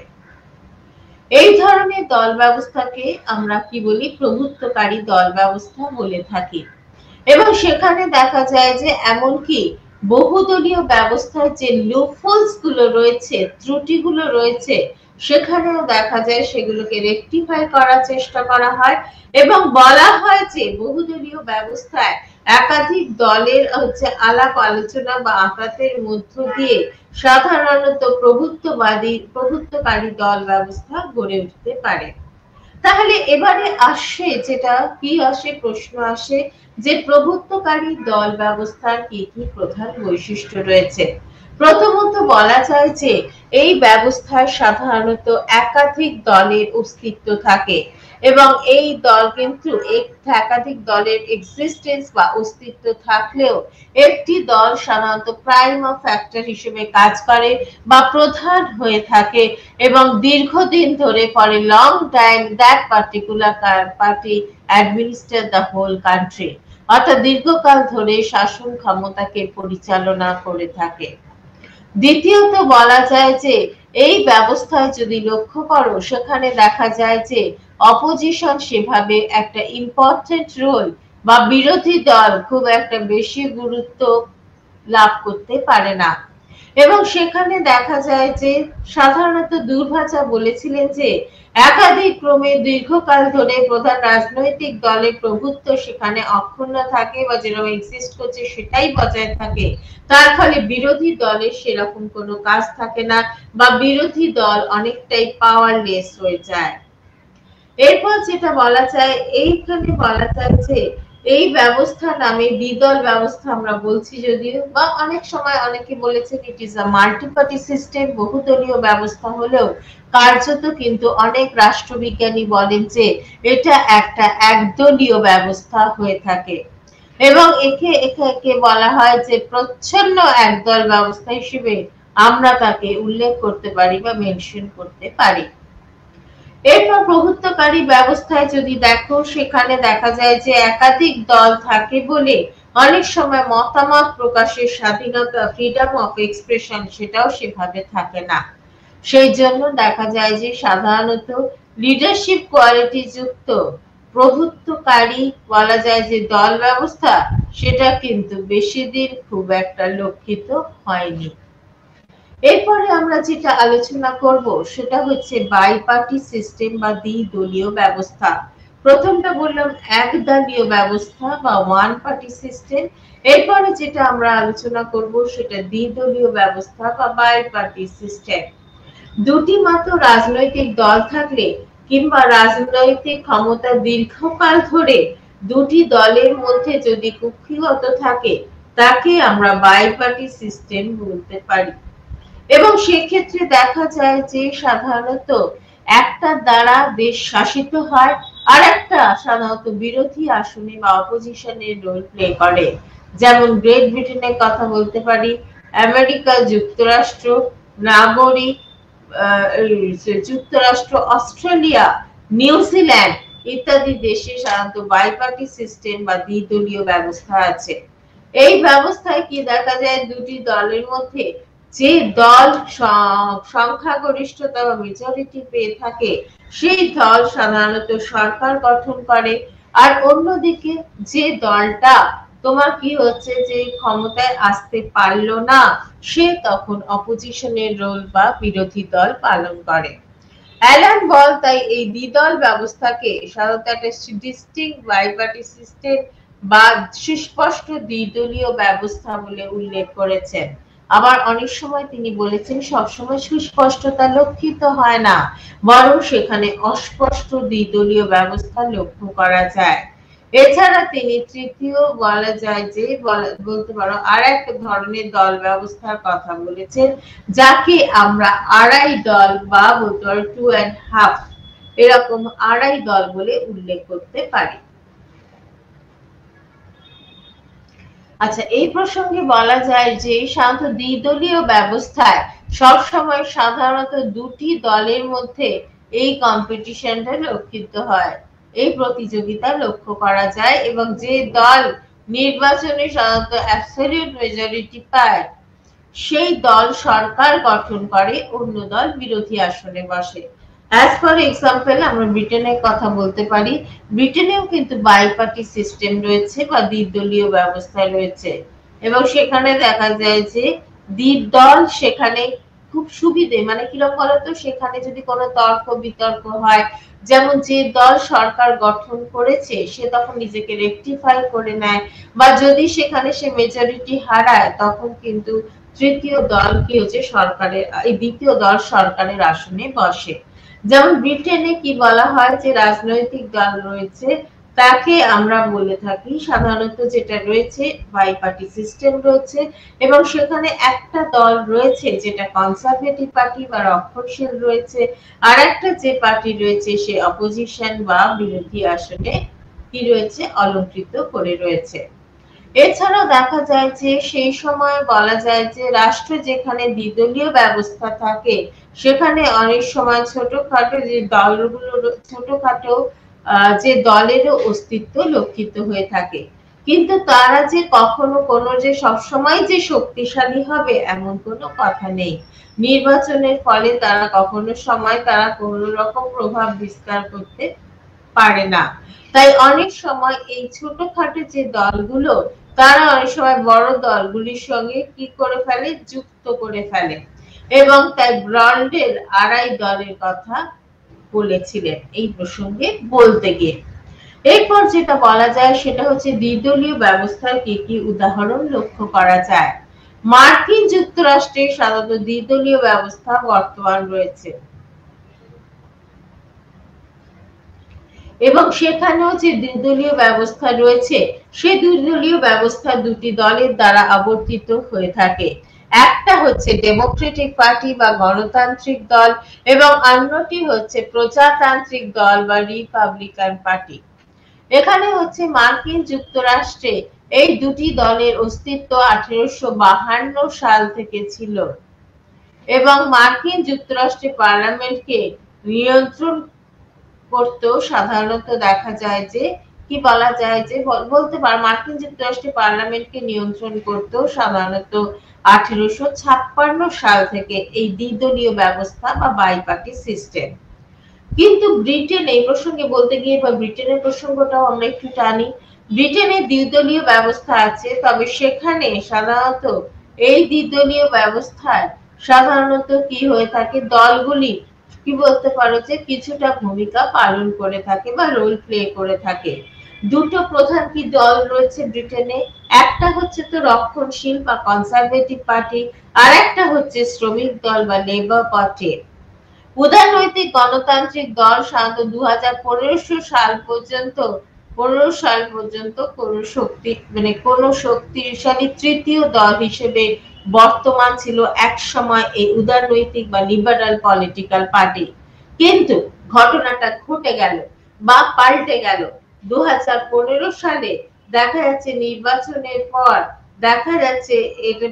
এই ধরনের দল ব্যবস্থাকে আমরা কি বলি? প্রভুত্বকারী দল ব্যবস্থা বলে থাকি। এবং সেখানে দেখা যায় যে এমনকি বহুদলীয় ব্যবস্থার যে লুপহোলস গুলো রয়েছে, ত্রুটিগুলো রয়েছে, সেখানেও দেখা যায় সেগুলোকে রেকটিফাই করার চেষ্টা করা হয় এবং বলা হয় যে বহুদলীয় ব্যবস্থায় একাধিক দলের আলাপ আলোচনা বা আঘাতের মধ্য দিয়ে সাধারণত প্রভুত্বকারী দল ব্যবস্থা গড়ে উঠতে পারে। তাহলে এবারে আসে যেটা কি আসে, প্রশ্ন আসে যে প্রভুত্বকারী দল ব্যবস্থার কি কি প্রধান বৈশিষ্ট্য রয়েছে। প্রথমত বলা যায় যে এই ব্যবস্থায় সাধারণত একাধিক দলের অস্তিত্ব থাকে এবং এই দল কিন্তু একাধিক দলের এক্সিস্টেন্স বা অস্তিত্ব থাকলেও একটি দল সাধারণত প্রাইমা ফ্যাক্টর হিসেবে কাজ করে বা প্রধান হয়ে থাকে এবং দীর্ঘদিন ধরে for a long time that particular party administer the whole country, অর্থাৎ দীর্ঘকাল ধরে শাসন ক্ষমতাকে পরিচালনা করে থাকে। দ্বিতীয়ত বলা যায় যে এই ব্যবস্থায় যদি লক্ষ্য করো, সেখানে দেখা যায় যে অপোজিশন সেভাবে একটা ইম্পর্টেন্ট রোল বা বিরোধী দল খুব একটা বেশি গুরুত্ব লাভ করতে পারে না। এবং সেখানে দেখা যায় যে সাধারণত দুর্ভাষা বলেছিলেন যে একাধিক ক্রমে দীর্ঘকাল ধরে প্রধান রাজনৈতিক দলের প্রভুত্ব সেখানে অক্ষুণ্ণ থাকে বা যেরকম এক্সিস্ট করছে সেটাই বজায় থাকে। তার ফলে বিরোধী দলের সেরকম কোনো কাজ থাকে না বা বিরোধী দল অনেকটাই পাওয়ারলেস হয়ে যায়। এরপর যেটা বলা যায়, এইখানে বলা যায় যে এই ব্যবস্থা নামে দ্বিদল ব্যবস্থা আমরা বলছি যদিও, বা অনেক সময় অনেকে বলেছেন it is a multiparty system, বহুদলীয় ব্যবস্থা হলেও কার্যত কিন্তু অনেক রাষ্ট্রবিজ্ঞানী বলেন যে এটা একটা একদলীয় ব্যবস্থা হয়ে থাকে এবং একে বলা হয় যে প্রচ্ছন্ন একদল ব্যবস্থা হিসেবে আমরা তাকে উল্লেখ করতে পারি বা মেনশন করতে পারি। এরপর প্রভুত্বকারী ব্যবস্থায় যদি দেখো, সেখানে দেখা যায় যে একাধিক দল থাকে বলে অনেক সময় মতামত প্রকাশের স্বাধীনতা, ফ্রিডম অফ এক্সপ্রেশন, সেটাও সেভাবে থাকে না। সেই জন্য দেখা যায় যে সাধারণত লিডারশিপ কোয়ালিটি যুক্ত প্রভুত্বকারী বলা যায় যে দল ব্যবস্থা, সেটা কিন্তু বেশি দিন খুব একটা লক্ষিত হয়নি। এরপরে আমরা যেটা আলোচনা করব সেটা হচ্ছে বাইপার্টি সিস্টেম বা দ্বিদলীয় ব্যবস্থা। প্রথমটা বললাম একদলীয় ব্যবস্থা বা ওয়ান পার্টি সিস্টেম। এরপরে যেটা আমরা আলোচনা করব সেটা দ্বিদলীয় ব্যবস্থা বা বাইপার্টি সিস্টেম। দুটি মাত্র রাজনৈতিক দল থাকলে কিংবা রাজনৈতিক ক্ষমতা দীর্ঘকাল ধরে দুটি দলের মধ্যে যদি কুক্ষিগত থাকে, তাকে আমরা বাইপার্টি সিস্টেম বলতে পারি। এবং সেক্ষেত্রে দেখা যায় যে সাধারণত একটা দ্বারা দেশ শাসিত হয়, আর একটা সাধারণত বিরোধী আসনে বা অপোজিশনের রোল প্লে করে। যেমন গ্রেট ব্রিটেনের কথা বলতে পারি, আমেরিকা যুক্তরাষ্ট্র, নাগরিক যুক্তরাষ্ট্র, অস্ট্রেলিয়া, নিউজিল্যান্ড ইত্যাদি দেশে সাধারণত বাইপার্টি সিস্টেম বা দ্বিদলীয় ব্যবস্থা আছে। এই ব্যবস্থায় কি দেখা যায়, দুটি দলের মধ্যে যে দল সংখ্যাগরিষ্ঠতা বা মেজরিটি পেয়ে থাকে, সেই দল সাধারণত সরকার গঠন করে। আর অন্যদিকে যে দলটা তোমার কি হচ্ছে, যে ক্ষমতায় আসতে পারলো না, সে তখন অপোজিশনের রোল বা বিরোধী দল পালন করে। অ্যালান বল তাই এই দ্বিদল ব্যবস্থাকে সাধারণত একটা ডিস্টিংক্ট বাইপার্টি সিস্টেম বা সুস্পষ্ট দ্বিদলীয় ব্যবস্থা বলে উল্লেখ করেছেন। আবার অনেক সময় তিনি বলেছেন সবসময় সুস্পষ্টতা লক্ষিত হয় না, বরং সেখানে অস্পষ্ট দ্বিদলীয় ব্যবস্থা লক্ষ্য করা যায়। এছাড়া তিনি তৃতীয় বলা যায় যে বলতে পারো আর এক ধরনের দল ব্যবস্থার কথা বলেছেন, যাকে আমরা আড়াই দল বা বলতে পারো 2.5 এরকম আড়াই দল বলে উল্লেখ করতে পারি। আচ্ছা, এই প্রসঙ্গে বলা যায় যে সাধারণত দ্বিদলীয় ব্যবস্থায় সবসময় সাধারণত দুটি দলের মধ্যে এই কম্পিটিশনটা লক্ষিত হয়, এই প্রতিযোগিতা লক্ষ্য করা যায়, এবং যে দল নির্বাচনে সাধারণত অ্যাবসলিউট মেজরিটি পায়, সেই দল সরকার গঠন করে, অন্য দল বিরোধী আসনে বসে। অ্যাজ ফর এক্সাম্পল আমরা ব্রিটেনের কথা বলতে পারি। ব্রিটেনেও কিন্তু বাইপার্টি সিস্টেম রয়েছে বা দ্বিদলীয় ব্যবস্থা রয়েছে, এবং সেখানে দেখা যায় যে দল সেখানে খুব সুবিধে, মানে কিরকম বলতো, সেখানে যদি কোনো তর্ক বিতর্ক হয়, যেমন যে দল সরকার গঠন করেছে সে তখন নিজেকে রেকটিফাই করে নেয়, বা যদি সেখানে সে মেজরিটি হারায়, তখন কিন্তু তৃতীয় দল কি হচ্ছে, সরকারের এই দ্বিতীয় দল সরকারের আসনে বসে। যেমন ব্রিটেনে কি বলা হয়, যে রাজনৈতিক দল রয়েছে তাকে আমরা বলে থাকি সাধারণত, যেটা রয়েছে বাইপার্টি সিস্টেম রয়েছে, এবং সেখানে একটা দল রয়েছে যেটা কনজারভেটিভ পার্টি বা রক্ষণশীল রয়েছে, আর একটা যে পার্টি রয়েছে সে অপোজিশন বা বিরোধী আসনে কি রয়েছে, অলংকৃত করে রয়েছে। এছাড়াও দেখা যায় যে সেই সময় বলা যায় যে রাষ্ট্র যেখানে দ্বিদলীয় ব্যবস্থা থাকে, সেখানে অনেক সময় ছোটখাটো যে দলগুলো, ছোটখাটো যে দলেরও অস্তিত্ব লক্ষিত হয়ে থাকে, কিন্তু তারা যে কখনো কোনো যে সবসময় যে শক্তিশালী হবে এমন কোনো কথা নেই। নির্বাচনের ফলে তারা কখনো সময় তারা কোনো রকম প্রভাব বিস্তার করতে পারে না। তাই অনেক সময় এই ছোটখাটো যে দলগুলো, তারা অনেক সময় বড় দলগুলির সঙ্গে কি করে ফেলে, যুক্ত করে ফেলে, এবং তাই ব্রন্ডের আড়াই দলের কথা বলেছিলেন এই প্রসঙ্গে বলতে গিয়ে। এরপর যেটা বলা যায় সেটা হচ্ছে দ্বিদলীয় ব্যবস্থার কি কি উদাহরণ লক্ষ্য করা যায়। মার্কিন যুক্তরাষ্ট্রে সাধারণত দ্বিদলীয় ব্যবস্থা বর্তমান রয়েছে, এবং সেখানেও যে দ্বিদলীয় ব্যবস্থা রয়েছে, সেই দ্বিদলীয় ব্যবস্থা দুটি দলের দ্বারা আবর্তিত হয়ে থাকে। একটা হচ্ছে ডেমোক্রেটিক পার্টি বা গণতান্ত্রিক দল, এবং অন্যটি হচ্ছে প্রজাতান্ত্রিক দল বা রিপাবলিকান পার্টি। এখানে হচ্ছে মার্কিন যুক্তরাষ্ট্রে এই দুটি দলের অস্তিত্ব 1852 সাল থেকে ছিল, এবং মার্কিন যুক্তরাষ্ট্রে পার্লামেন্টকে নিয়ন্ত্রণ করতেও সাধারণত দেখা যায় যে কি বলা যায় যে বলতে পার মার্কিন যুক্তরাষ্ট্রে পার্লামেন্টকে নিয়ন্ত্রণ করতেও সাধারণত 1856 সাল থেকে এই দ্বিদলীয় ব্যবস্থা বা বাইপার্টি সিস্টেম। কিন্তু ব্রিটেন এই প্রসঙ্গে বলতে গিয়ে বা ব্রিটেনের প্রসঙ্গটাও আমরা একটু টানি। ব্রিটেনে দ্বিদলীয় ব্যবস্থা আছে, তবে সেখানে সাধারণত এই দ্বিদলীয় ব্যবস্থায় সাধারণত কি হয়ে থাকে, দলগুলি কি বলতে পারো যে কিছুটা ভূমিকা পালন করে থাকে বা রোল প্লে করে থাকে। দুটো প্রধান কি দল রয়েছে ব্রিটেনে, একটা হচ্ছে তো রক্ষণশীল বা কনজারভেটিভ পার্টি, আর একটা হচ্ছে শ্রমিক দল বা লেবার পার্টি। উদারনৈতিক গণতান্ত্রিক দল সাধারণত 2015 সাল পর্যন্ত কোন শক্তি কোন শক্তিশালী তৃতীয় দল হিসেবে বর্তমান ছিল এক সময় এই উদারনৈতিক বা লিবারাল পলিটিক্যাল পার্টি। কিন্তু ঘটনাটা ঘটে গেল বা পাল্টে গেল 2015 সালে। দেখা যাচ্ছে নির্বাচনের পর দেখা যাচ্ছে এটা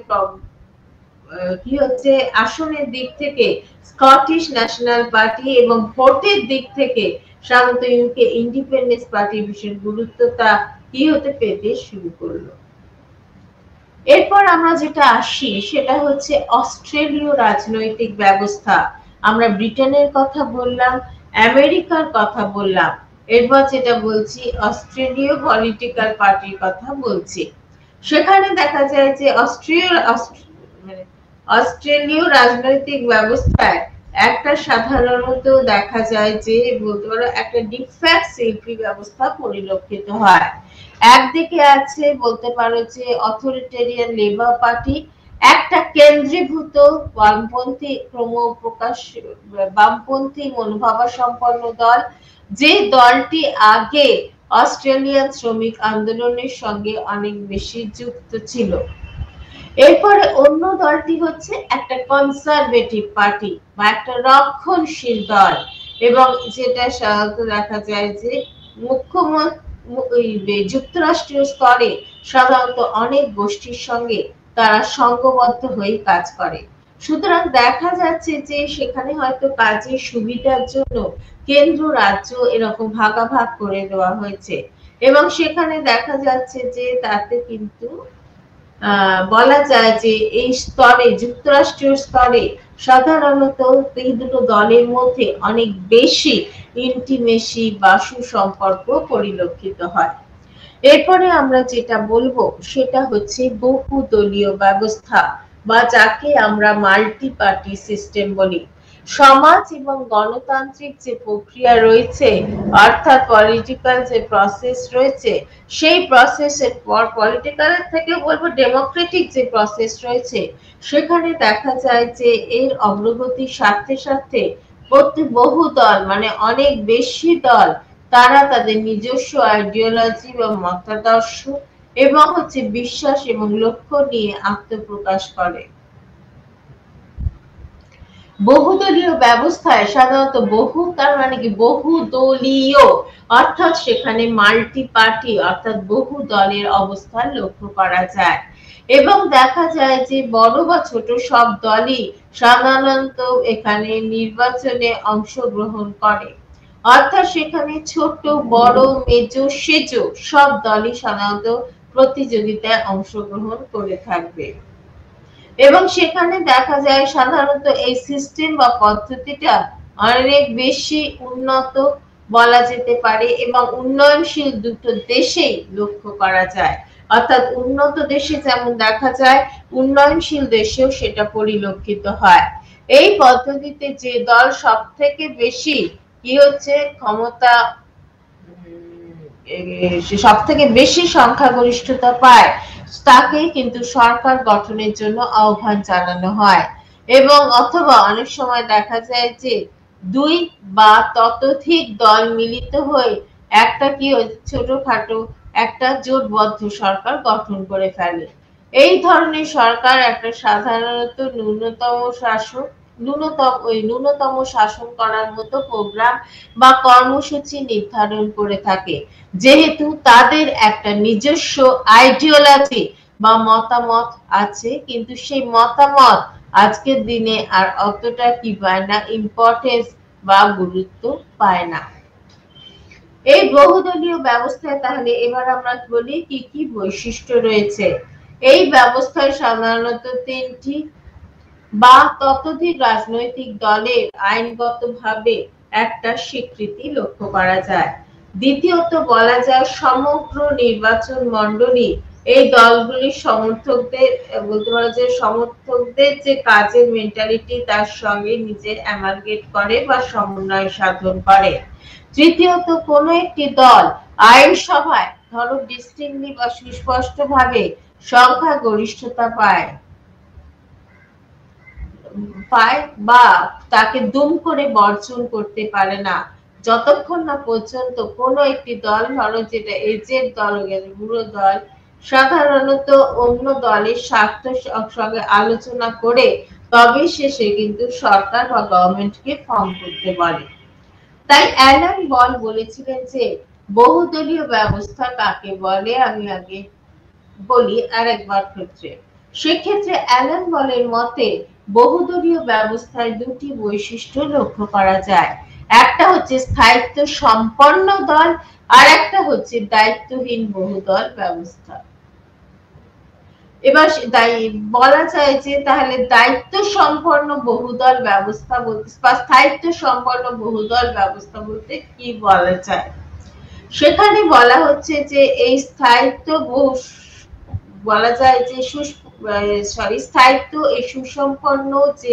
কি হচ্ছে, আসনের দিক থেকে স্কটিশ ন্যাশনাল পার্টি এবং ভোটের দিক থেকে সাধারণত ইউকে ইন্ডিপেন্ডেন্স পার্টির বিশেষ গুরুত্বটা কি হতে পেতে শুরু করলো। এরপর আমরা যেটা আসি সেটা হচ্ছে অস্ট্রেলীয় রাজনৈতিক ব্যবস্থা। আমরা ব্রিটেনের কথা বললাম, আমেরিকার কথা বললাম, এরপর যেটা বলছি অস্ট্রেলীয় পলিটিক্যাল পার্টির কথা বলছি। সেখানে দেখা যায় যে অস্ট্রেলীয় রাজনৈতিক ব্যবস্থায় একটা সাধারণত দেখা যায় যে বলতে পারো একটা ডিফ্যাক্ট শিল্পী ব্যবস্থা পরিলক্ষিত হয়। একদিকে আছে বলতে পারো যে অথরিটেরিয়ান লেবার পার্টি, একটা কেন্দ্রীভূত বামপন্থী মনোভাবাসম্পন্ন দল, যে দলটি আগে অস্ট্রেলিয়ান শ্রমিক আন্দোলনের সঙ্গে অনেক বেশি যুক্ত ছিল। এরপরে অন্য দলটি হচ্ছে একটা কনজারভেটিভ পার্টি বা একটা রক্ষণশীল দল, এবং যেটা সাধারণত দেখা যায় যে যুক্তরাষ্ট্রীয় স্তরে সাধারণত অনেক গোষ্ঠীর সঙ্গে তারা সংঘবদ্ধ হয়ে কাজ করে। সুতরাং দেখা যাচ্ছে যে সেখানে হয়তো কাজের সুবিধার জন্য কেন্দ্র রাজ্য এরকম ভাগাভাগ করে দেওয়া হয়েছে, এবং সেখানে দেখা যাচ্ছে যে তাতে কিন্তু বলা যায় যে এই স্তরে যুক্তরাষ্ট্রীয় স্তরে সাধারণত এই দুটো দলের মধ্যে অনেক বেশি ইন্টিমেসি বা সুসম্পর্ক পরিলক্ষিত হয়। এরপরে আমরা যেটা বলবো সেটা হচ্ছে বহুদলীয় ব্যবস্থা বা যাকে আমরা মাল্টি পার্টি সিস্টেম বলি। সমাজ এবং গণতান্ত্রিক যে প্রক্রিয়া রয়েছে, অর্থাৎ পলিটিক্যাল যে প্রসেস রয়েছে, সেই প্রসেসের পর পলিটিক্যালের থেকে বলবো ডেমোক্রেটিক যে প্রসেস রয়েছে, সেখানে দেখা যায় যে এর অগ্রগতির সাথে সাথে বহু দল অনেক বেশি দল তারা তাদের নিজস্ব আইডিওলজি বা মতাদর্শ এবং বিশ্বাস এবং লক্ষ্য নিয়ে আত্মপ্রকাশ করে। বহুদলীয় ব্যবস্থায় সাধারণত বহু তার মানে কি বহুদলীয়, অর্থাৎ সেখানে মাল্টি পার্টি অর্থাৎ বহু দলের অবস্থান লক্ষ্য করা যায়, এবং দেখা যায় যে বড় বা ছোট সব দলই সাধারণত এখানে নির্বাচনে অংশগ্রহণ করে। অর্থাৎ সেখানে ছোট বড় মেজো সেজো সব দলই সাধারণত প্রতিযোগিতায় অংশগ্রহণ করে থাকবে, এবং সেখানে দেখা যায় সাধারণত এই সিস্টেম বা পদ্ধতিটা অনেক বেশি উন্নত বলা যেতে পারে, এবং উন্নয়নশীল দুটো দেশেই লক্ষ্য করা যায়। অর্থাৎ উন্নত দেশে যেমন দেখা যায়, উন্নয়নশীল দেশেও সেটা পরিলক্ষিত হয়। এই পদ্ধতিতে যে দল সব থেকে বেশি কি হচ্ছে ক্ষমতা সব থেকে বেশি সংখ্যাগরিষ্ঠতা পায়, তাকে কিন্তু সরকার গঠনের জন্য আহ্বান জানানো হয়, এবং অথবা অনেক সময় দেখা যায় যে দুই বা ততোধিক দল মিলিত হয়ে একটা কি ছোটখাটো একটা জোটবদ্ধ সরকার গঠন করে ফেলে। এই ধরনের সরকার একটা সাধারণত ন্যূনতম শাসন করার মতো প্রোগ্রাম বা কর্মসূচি নির্ধারণ করে থাকে, যেহেতু তাদের একটা নিজস্ব আইডিওলজি বা মতামত আছে, কিন্তু সেই মতামত আজকের দিনে আর অতটা কি পায় না, ইম্পর্টেন্স বা গুরুত্ব পায় না। এই বহুদলীয় ব্যবস্থায় তাহলে এবার আমরা বলি কি কি বৈশিষ্ট্য রয়েছে। এই ব্যবস্থায় সাধারণত তিনটি বা ততোধিক রাজনৈতিক দলের আইনগতভাবে একটা স্বীকৃতি লক্ষ্য করা যায়। দ্বিতীয়ত বলা যায় সমগ্র নির্বাচন মণ্ডলী এই দলগুলির সমর্থকদের বলতে পারো যে সমর্থকদের যে কাজের মেন্টালিটি তার সঙ্গে নিজের অ্যামালগেট করে বা সমন্বয় সাধন করে। তৃতীয়ত কোনো একটি দল আইনসভায় ধরো ডিস্টিংলি বা সুস্পষ্টভাবে সংখ্যাগরিষ্ঠতা পায়, পায় বা তাকে দুম করে বর্জন করতে পারে না, যতক্ষণ না পর্যন্ত কোনো একটি দল, ধরো যেটা এজেড দল গেল, বুড়ো দল, সাধারণত অন্য দলের স্বার্থ সঙ্গে আলোচনা করে তবে শেষে কিন্তু সরকার বা গভর্নমেন্টকে ফর্ম করতে বলে। তাই অ্যালান বল বলেছিলেন যে বহুদলীয় ব্যবস্থা কাকে বলে আমি আগে বলি আরেকবার ক্ষেত্রে। সেক্ষেত্রে অ্যালান বলের মতে বহুদলীয় ব্যবস্থায় দুটি বৈশিষ্ট্য লক্ষ্য করা যায়। একটা হচ্ছে স্থায়িত্ব সম্পন্ন দল, আর একটা হচ্ছে দায়িত্বহীন বহুদল ব্যবস্থা। এবার বলা যায় যে তাহলে দায়িত্ব সম্পন্ন বহুদল ব্যবস্থা বলতে বা স্থায়িত্ব সম্পন্ন বহুদল ব্যবস্থা বলতে কি বলা যায়। সেখানে বলা হচ্ছে যে এই স্থায়িত্ব বলা যায় যে স্থায়িত্ব এই সুসম্পন্ন যে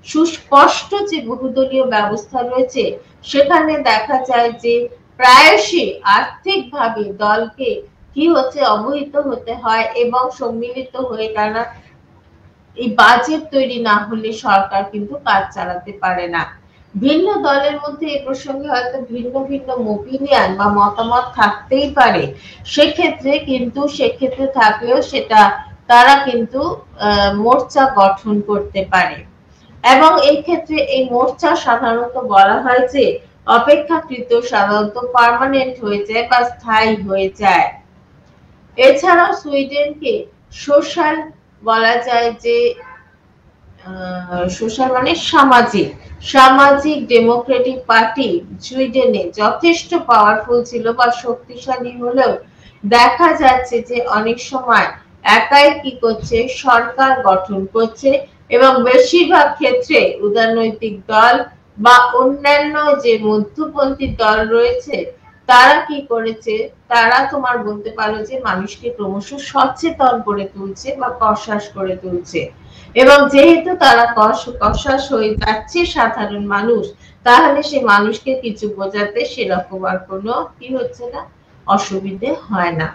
সুস্পষ্ট যে বহুদলীয় ব্যবস্থা রয়েছে, সেখানে দেখা যায় যে প্রায়শই আর্থিকভাবে দলকে কি হচ্ছে অবহিত হতে হয় এবং সম্মিলিত হয়ে তারা এই বাজেট তৈরি না হলে সরকার কিন্তু কাজ চালাতে পারে না। ভিন্ন দলের মধ্যে এ প্রসঙ্গে হয়তো ভিন্ন ভিন্ন ওপিনিয়ন বা মতামত থাকতেই পারে, সেক্ষেত্রে থাকলেও সেটা তারা কিন্তু মোর্চা গঠন করতে পারে এবং এই ক্ষেত্রে এই মোর্চা সাধারণত বলা হয় যে অপেক্ষাকৃত সাধারণত পার্মানেন্ট হয়ে যায় বা স্থায়ী হয়ে যায়। এছাড়াও সুইডেনকে সোশ্যাল বলা যায় যে সোশ্যাল মানে সামাজিক ডেমোক্রেটিক পার্টি সুইডেনে যথেষ্ট পাওয়ারফুল ছিল বা শক্তিশালী হলেও দেখা যাচ্ছে যে অনেক সময় একাই কি করছে, সরকার গঠন করছে এবং বেশিরভাগ ক্ষেত্রে উদারনৈতিক দল বা অন্যান্য যে মধ্যপন্থী দল রয়েছে তারা কি করেছে, তারা তোমার বলতে পারো যে মানুষকে ক্রমশ সচেতন করে তুলছে বা কসাস করে তুলছে এবং যেহেতু তারা কসাস হয়ে যাচ্ছে সাধারণ মানুষ, তাহলে সে মানুষকে কিছু বোঝাতে সেরকম আর কোনো কি হচ্ছে না, অসুবিধে হয় না।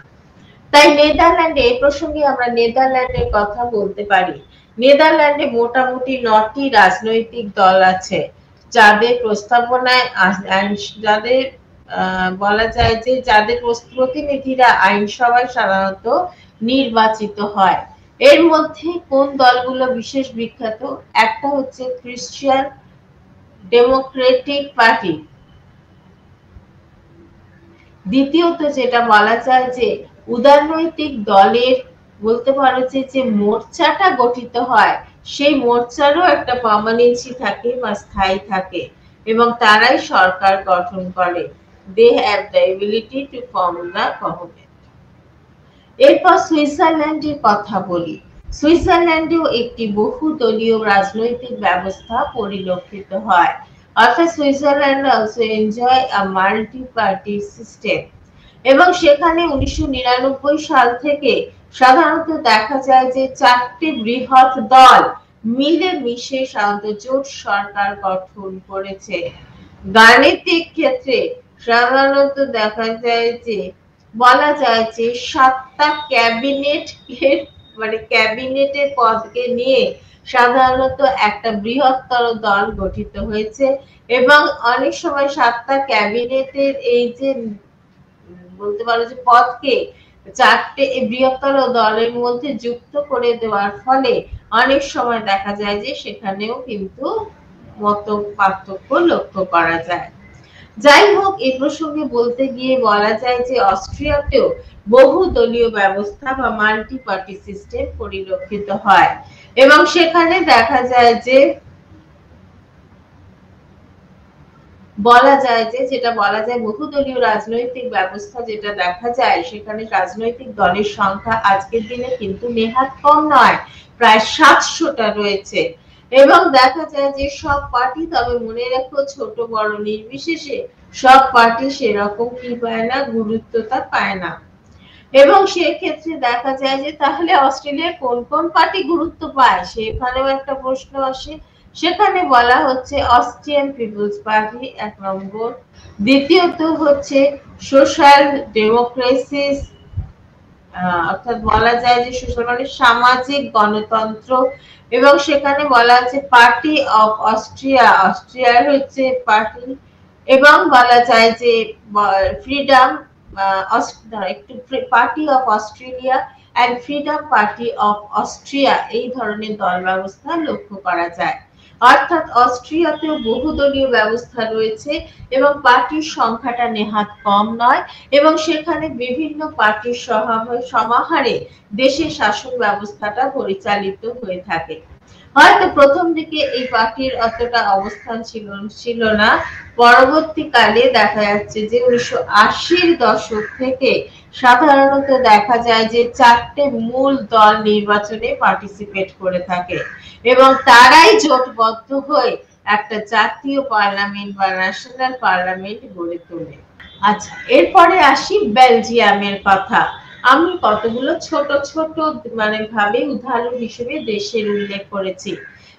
তাই নেদারল্যান্ডে এই প্রসঙ্গে আমরা নেদারল্যান্ডের কথা বলতে পারি। নেদারল্যান্ডে মোটামুটি 9টি রাজনৈতিক দল আছে যাদের প্রস্তাবনায় যাদের বলা যায় যে যাদের প্রতিনিধিরা আইনসভায় সাধারণত নির্বাচিত হয়। এর মধ্যে কোন দলগুলো বিশেষ বিখ্যাত? একটা হচ্ছে ক্রিশ্চিয়ান ডেমোক্রেটিক পার্টি, দ্বিতীয়ত যেটা বলা যায় যে উদারনৈতিক দলের বলতে পারো যে মোর্চাটা গঠিত হয় সেই মোর্চারও একটা পার্মানেন্সি থাকে বা স্থায়ী থাকে এবং তারাই সরকার গঠন করে। they have the ability to form the government. এরপর সুইজারল্যান্ডের কথা বলি। সুইজারল্যান্ডেও একটি বহুদলীয় রাজনৈতিক ব্যবস্থা পরিলক্ষিত হয়, অর্থাৎ Switzerland also enjoy a multi-party system এবং সেখানে 1999 সাল থেকে সাধারণত দেখা যায় যে 4টি বৃহৎ দল মিলে মিশে সাধারণত জোট সরকার গঠন করেছে। গাণিতিক ক্ষেত্রে সাধারণত দেখা যায় যে বলা যায় যে 7টা ক্যাবিনেটের পদকে নিয়ে সাধারণত একটা বৃহত্তর দল গঠিত হয়েছে এবং অনেক সময় 7টা ক্যাবিনেটের এই যে বলতে পারো যে পদকে 4টে বৃহত্তর দলের মধ্যে যুক্ত করে দেওয়ার ফলে অনেক সময় দেখা যায় যে সেখানেও কিন্তু মত পার্থক্য লক্ষ্য করা যায়। যাই হোক, এই প্রসঙ্গে বলতে গিয়ে বলা যায় যে অস্ট্রিয়াতেও বহুদলীয় ব্যবস্থা বা মাল্টি পার্টি সিস্টেম পরিলক্ষিত হয় এবং সেখানে দেখা যায় যে যেটা বলা যায় বহুদলীয় রাজনৈতিক ব্যবস্থা যেটা দেখা যায় সেখানে রাজনৈতিক দলের সংখ্যা আজকের দিনে কিন্তু নেহাত কম নয়, প্রায় 700টা রয়েছে এবং দেখা যায় যে সব পার্টি, তবে মনে রাখো ছোট বড় নির্বিশেষে সব পার্টি সেরকম কি পায় না, গুরুত্বটা পায় না এবং সেক্ষেত্রে দেখা যায় যে তাহলে অস্ট্রেলিয়ার কোন কোন পার্টি গুরুত্ব পায় সেখানেও একটা প্রশ্ন আসে। সেখানে বলা হচ্ছে অস্ট্রিয়ান পিপলস পার্টি 1 নম্বর, দ্বিতীয়ত হচ্ছে সোশ্যাল ডেমোক্রেসিস অর্থাৎ বলা যায় যে সোশ্যাল মানে সামাজিক গণতন্ত্র এবং সেখানে বলা আছে পার্টি অফ অস্ট্রিয়া, অস্ট্রিয়ার হচ্ছে পার্টি, এবং বলা যায় যে ফ্রিডম একটু party of Australia and freedom party of Austria, এই ধরনের দল ব্যবস্থা লক্ষ্য করা যায়। অর্থাৎ অস্ট্রিয়াতেও বহুদলীয় ব্যবস্থা রয়েছে এবং পার্টির সংখ্যাটা নেহাত কম নয়, এবং সেখানে বিভিন্ন পার্টির সমাহারে দেশের শাসন ব্যবস্থাটা পরিচালিত হয়ে থাকে। হয়তো প্রথম দিকে এই পার্টির অতটা অবস্থান ছিল না, পরবর্তীকালে দেখা যাচ্ছে যে 1980-র দশক থেকে সাধারণত দেখা যায় যে 4টে মূল দল নির্বাচনে পার্টিসিপেট করে থাকে এবং তারাই জোটবদ্ধ হয়ে একটা জাতীয় পার্লামেন্ট বা ন্যাশনাল পার্লামেন্ট গড়ে তোলে। আচ্ছা, এরপরে আসি বেলজিয়ামের কথা। আমি কতগুলো ছোট ছোট ভাবে উদাহরণ হিসেবে দেশের উল্লেখ করেছি।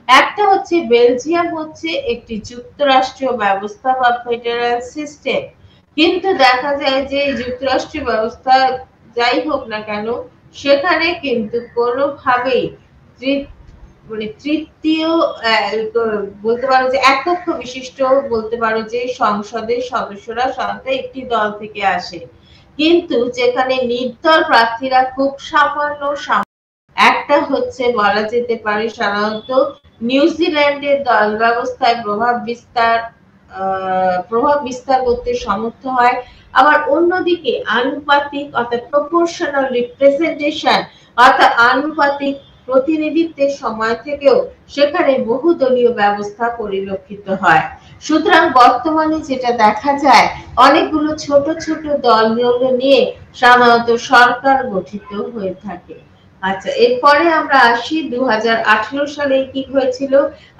একটা হচ্ছে বেলজিয়াম হচ্ছে একটি যুক্তরাষ্ট্রীয় ব্যবস্থা বা ফেডারেল সিস্টেম, কিন্তু দেখা যায় যে যুক্তরাষ্ট্রীয় ব্যবস্থা যাই হোক না কেন, সেখানে কিন্তু কোনোভাবেই তৃতীয় বলতে পারো যে একক্ষ বিশিষ্ট বলতে পারো যে সংসদের সদস্যরা সাধারণত একটি দল থেকে আসে, কিন্তু যেখানে নির্দল প্রার্থীরা খুব সামান্য। একটা হচ্ছে বলা যেতে পারে সাধারণত নিউজিল্যান্ডের দল ব্যবস্থায় প্রভাব বিস্তার করতে সমর্থ হয়। আবার অন্যদিকে আনুপাতিক অর্থাৎ প্রপোর্শনাল রিপ্রেজেন্টেশন অর্থাৎ আনুপাতিক প্রতিনিধিত্বের সময় থেকেও সেখানে বহুদলীয় ব্যবস্থা পরিলক্ষিত হয়। সুতরাং বর্তমানে যেটা দেখা যায়, অনেকগুলো ছোট ছোট দল নিয়ে সাধারণত সরকার গঠিত হয়ে থাকে। আচ্ছা, এরপরে আমরা আসি 2018 সালে কি হয়েছিল।